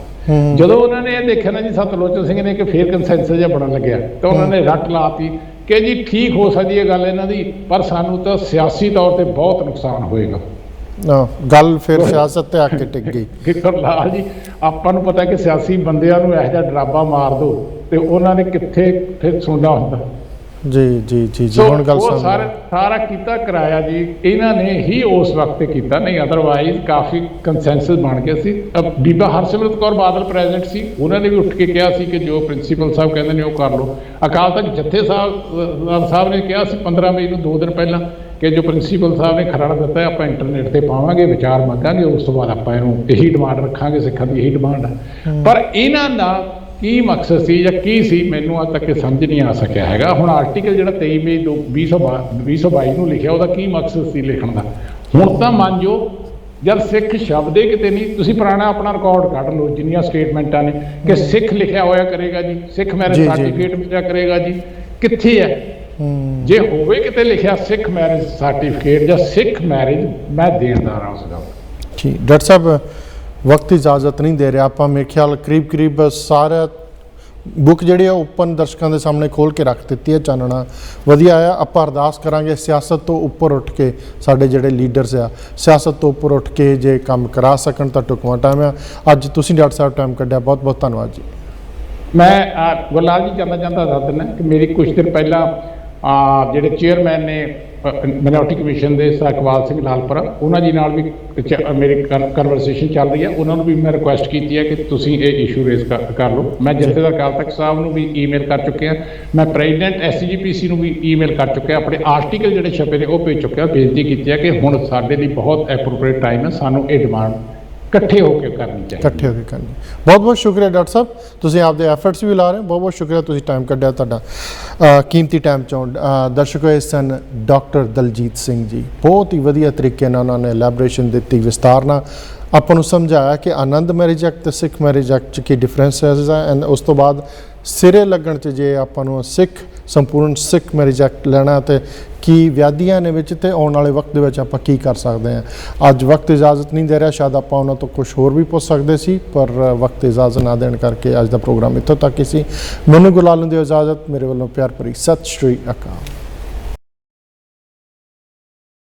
ਜਦੋਂ ਉਹਨਾਂ ਨੇ ਇਹ ਦੇਖਿਆ ਨਾ ਜੀ ਸਤਲੋਚਨ ਸਿੰਘ ਨੇ ਕਿ ਫੇਰ ਕੰਸੈਂਸਸ ਜਿਹਾ ਬਣਨ ਲੱਗਿਆ, ਤਾਂ ਉਹਨਾਂ ਨੇ ਰੱਟ ਲਾਤੀ ਕਿ ਜੀ ਠੀਕ ਹੋ ਸਕਦੀ ਹੈ ਗੱਲ ਇਹਨਾਂ ਦੀ, ਪਰ ਸਾਨੂੰ ਤਾਂ ਸਿਆਸੀ ਤੌਰ ਤੇ ਬਹੁਤ ਨੁਕਸਾਨ ਹੋਏਗਾ। ਗੱਲ ਫਿਰ ਸਿਆਸਤ ਤੇ ਆ ਕੇ ਟਿਕ ਗਈ। ਗੁਰਲਾਲ ਜੀ, ਆਪਾਂ ਨੂੰ ਪਤਾ ਕਿ ਸਿਆਸੀ ਬੰਦਿਆਂ ਨੂੰ ਇਹੋ ਜਿਹਾ ਡਰਾਵਾ ਮਾਰ ਦੋ ਤੇ ਉਹਨਾਂ ਨੇ ਕਿੱਥੇ ਫਿਰ ਸੁਣਨਾ ਹੁੰਦਾ। ਜੀ ਜੀ ਜੀ ਜੀ ਹੁਣ ਗੱਲ ਉਹ ਸਾਰਾ ਕੀਤਾ ਕਰਾਇਆ ਜੀ ਇਹਨਾਂ ਨੇ ਹੀ ਉਸ ਵਕਤ ਕੀਤਾ, ਨਹੀਂ ਅਦਰਵਾਈਜ਼ ਕਾਫੀ ਕੰਸੈਂਸਸ ਬਣ ਗਿਆ ਸੀ। ਬੀਬਾ ਹਰਸਿਮਰਤ ਕੌਰ ਬਾਦਲ ਪ੍ਰੈਜ਼ੀਡੈਂਟ ਸੀ, ਉਹਨਾਂ ਨੇ ਵੀ ਉੱਠ ਕੇ ਕਿਹਾ ਸੀ ਕਿ ਜੋ ਪ੍ਰਿੰਸੀਪਲ ਸਾਹਿਬ ਕਹਿੰਦੇ ਨੇ ਉਹ ਕਰ ਲਓ। ਅਕਾਲ ਤਖਤ ਜੱਥੇ ਸਾਹਿਬ ਨੇ ਕਿਹਾ ਸੀ 15 ਮਈ ਨੂੰ 2 ਦਿਨ ਪਹਿਲਾਂ ਕਿ ਜੋ ਪ੍ਰਿੰਸੀਪਲ ਸਾਹਿਬ ਨੇ ਖਰੜਾ ਦਿੱਤਾ ਆਪਾਂ ਇੰਟਰਨੈਟ ਤੇ ਪਾਵਾਂਗੇ, ਵਿਚਾਰ ਮੰਗਾਂਗੇ, ਉਸ ਤੋਂ ਬਾਅਦ ਆਪਾਂ ਇਹਨੂੰ ਇਹੀ ਡਿਮਾਂਡ ਰੱਖਾਂਗੇ, ਸਿੱਖਾਂ ਦੀ ਇਹੀ ਡਿਮਾਂਡ ਹੈ। ਪਰ ਇਹਨਾਂ ਦਾ ਕੀ ਮਕਸਦ ਸੀ ਜਾਂ ਕੀ ਸੀ, ਮੈਨੂੰ ਅੱਜ ਤੱਕ ਸਮਝ ਨਹੀਂ ਆ ਸਕਿਆ ਹੈਗਾ। ਹੁਣ ਆਰਟੀਕਲ ਜਿਹੜਾ 23 ਮਈ 2022 ਨੂੰ ਲਿਖਿਆ, ਉਹਦਾ ਕੀ ਮਕਸਦ ਸੀ ਲਿਖਣ ਦਾ? ਹੁਣ ਤਾਂ ਮੰਨ ਜਾਓ ਜਦ ਸਿੱਖ ਸ਼ਬਦ ਹੀ ਕਿਤੇ ਨਹੀਂ, ਤੁਸੀਂ ਪੁਰਾਣਾ ਆਪਣਾ ਰਿਕਾਰਡ ਕੱਢ ਲਓ, ਜਿੰਨੀਆਂ ਸਟੇਟਮੈਂਟਾਂ ਨੇ ਕਿ ਸਿੱਖ ਲਿਖਿਆ ਹੋਇਆ ਕਰੇਗਾ ਜੀ, ਸਿੱਖ ਮੈਰਿਜ ਸਰਟੀਫਿਕੇਟ ਮਿਲਿਆ ਕਰੇਗਾ ਜੀ, ਕਿੱਥੇ ਹੈ? ਜੇ ਹੋਵੇ ਕਿਤੇ ਲਿਖਿਆ ਸਿੱਖ ਮੈਰਿਜ ਸਰਟੀਫਿਕੇਟ ਜਾਂ ਸਿੱਖ ਮੈਰਿਜ, ਮੈਂ ਦੇਣਦਾਰ ਹਾਂ ਉਸ ਦਾ। ਠੀਕ ਡਾਕਟਰ ਸਾਹਿਬ, ਵਕਤ ਇਜਾਜ਼ਤ ਨਹੀਂ ਦੇ ਰਿਹਾ, ਆਪਾਂ ਮੇਰੇ ਖਿਆਲ ਕਰੀਬ ਸਾਰਾ ਬੁੱਕ ਜਿਹੜੀ ਆ ਓਪਨ ਦਰਸ਼ਕਾਂ ਦੇ ਸਾਹਮਣੇ ਖੋਲ੍ਹ ਕੇ ਰੱਖ ਦਿੱਤੀ ਹੈ, ਚਾਨਣਾ ਵਧੀਆ ਆ। ਆਪਾਂ ਅਰਦਾਸ ਕਰਾਂਗੇ ਸਿਆਸਤ ਤੋਂ ਉੱਪਰ ਉੱਠ ਕੇ ਸਾਡੇ ਜਿਹੜੇ ਲੀਡਰਸ ਆ, ਸਿਆਸਤ ਤੋਂ ਉੱਪਰ ਉੱਠ ਕੇ ਜੇ ਕੰਮ ਕਰਾ ਸਕਣ ਤਾਂ ਢੁਕਵਾਂ ਟਾਈਮ ਆ। ਅੱਜ ਤੁਸੀਂ ਡਾਕਟਰ ਸਾਹਿਬ ਟਾਈਮ ਕੱਢਿਆ, ਬਹੁਤ ਬਹੁਤ ਧੰਨਵਾਦ ਜੀ। ਮੈਂ ਗੁਰਲਾਲ ਜੀ ਕਰਨਾ ਚਾਹੁੰਦਾ ਦੱਸ ਦਿੰਦਾ ਕਿ ਮੇਰੀ ਕੁਝ ਦਿਨ ਪਹਿਲਾਂ ਜਿਹੜੇ ਚੇਅਰਮੈਨ ਨੇ ਮਾਈਨੋਰਟੀ ਕਮਿਸ਼ਨ ਦੇ ਇਕਬਾਲ ਸਿੰਘ ਲਾਲਪੁਰਾ, ਉਹਨਾਂ ਜੀ ਨਾਲ ਵੀ ਮੇਰੀ ਕਨਵਰਸੇਸ਼ਨ ਚੱਲ ਰਹੀ ਹੈ। ਉਹਨਾਂ ਨੂੰ ਵੀ ਮੈਂ ਰਿਕੁਐਸਟ ਕੀਤੀ ਹੈ ਕਿ ਤੁਸੀਂ ਇਹ ਇਸ਼ੂ ਰੇਜ਼ ਕਰ ਲਓ। ਮੈਂ ਜਥੇਦਾਰ ਅਕਾਲ ਤਖਤ ਸਾਹਿਬ ਨੂੰ ਵੀ ਈਮੇਲ ਕਰ ਚੁੱਕਿਆ, ਮੈਂ ਪ੍ਰੈਜ਼ੀਡੈਂਟ SGPC ਨੂੰ ਵੀ ਈਮੇਲ ਕਰ ਚੁੱਕਿਆ, ਆਪਣੇ ਆਰਟੀਕਲ ਜਿਹੜੇ ਛਪੇ ਨੇ ਉਹ ਭੇਜ ਚੁੱਕਿਆ, ਬੇਨਤੀ ਕੀਤੀ ਹੈ ਕਿ ਹੁਣ ਸਾਡੇ ਲਈ ਬਹੁਤ ਐਪਰੋਪ੍ਰੀਏਟ ਟਾਈਮ ਹੈ, ਸਾਨੂੰ ਇਹ ਡਿਮਾਂਡ ਇਕੱਠੇ ਹੋ ਕੇ ਕਰਨੀ ਚਾਹੀਦੀ। ਇਕੱਠੇ ਹੋ ਕੇ ਕਰਨੀ। ਬਹੁਤ ਬਹੁਤ ਸ਼ੁਕਰੀਆ ਡਾਕਟਰ ਸਾਹਿਬ, ਤੁਸੀਂ ਆਪਦੇ ਐਫਰਟਸ ਵੀ ਲਾ ਰਹੇ ਹੋ। ਬਹੁਤ ਬਹੁਤ ਸ਼ੁਕਰੀਆ ਤੁਸੀਂ ਟਾਈਮ ਕੱਢਿਆ, ਤੁਹਾਡਾ ਕੀਮਤੀ ਟਾਈਮ ਚੋਂ। ਦਰਸ਼ਕੋ, ਇਹ ਸਨ ਡਾਕਟਰ ਦਲਜੀਤ ਸਿੰਘ ਜੀ। ਬਹੁਤ ਹੀ ਵਧੀਆ ਤਰੀਕੇ ਨਾਲ ਉਹਨਾਂ ਨੇ ਐਲੈਬੋਰੇਸ਼ਨ ਦਿੱਤੀ, ਵਿਸਤਾਰ ਨਾਲ ਆਪਾਂ ਨੂੰ ਸਮਝਾਇਆ ਕਿ ਆਨੰਦ ਮੈਰਿਜ ਐਕਟ ਤੇ ਸਿੱਖ ਮੈਰਿਜ ਐਕਟ 'ਚ ਕੀ ਡਿਫਰੈਂਸਸ ਹੈ। ਐਂਡ ਉਸ ਤੋਂ ਬਾਅਦ ਸਿਰੇ ਲੱਗਣ 'ਚ ਜੇ ਆਪਾਂ ਨੂੰ ਸੰਪੂਰਨ ਸਿੱਖ ਮੈਰਿਜ ਐਕਟ ਲੈਣਾ ਤੇ ਕੀ ਵਿਆਦੀਆਂ ਨੇ ਵਿੱਚ, ਤੇ ਆਉਣ ਵਾਲੇ ਵਕਤ ਦੇ ਵਿੱਚ ਆਪਾਂ ਕੀ ਕਰ ਸਕਦੇ ਹਾਂ। ਅੱਜ ਵਕਤ ਇਜਾਜ਼ਤ ਨਹੀਂ ਦੇ ਰਿਹਾ, ਸ਼ਾਇਦ ਆਪਾਂ ਉਹਨਾਂ ਤੋਂ ਕੁਝ ਹੋਰ ਵੀ ਪੁੱਛ ਸਕਦੇ ਸੀ, ਪਰ ਵਕਤ ਇਜਾਜ਼ਤ ਨਾ ਦੇਣ ਕਰਕੇ ਅੱਜ ਦਾ ਪ੍ਰੋਗਰਾਮ ਇੱਥੋਂ ਤੱਕ ਹੀ ਸੀ। ਮੈਨੂੰ ਗੁਰਲਾਲ ਨੂੰ ਦਿਓ ਇਜਾਜ਼ਤ। ਮੇਰੇ ਵੱਲੋਂ ਪਿਆਰ ਭਰੀ ਸਤਿ ਸ਼੍ਰੀ ਅਕਾਲ।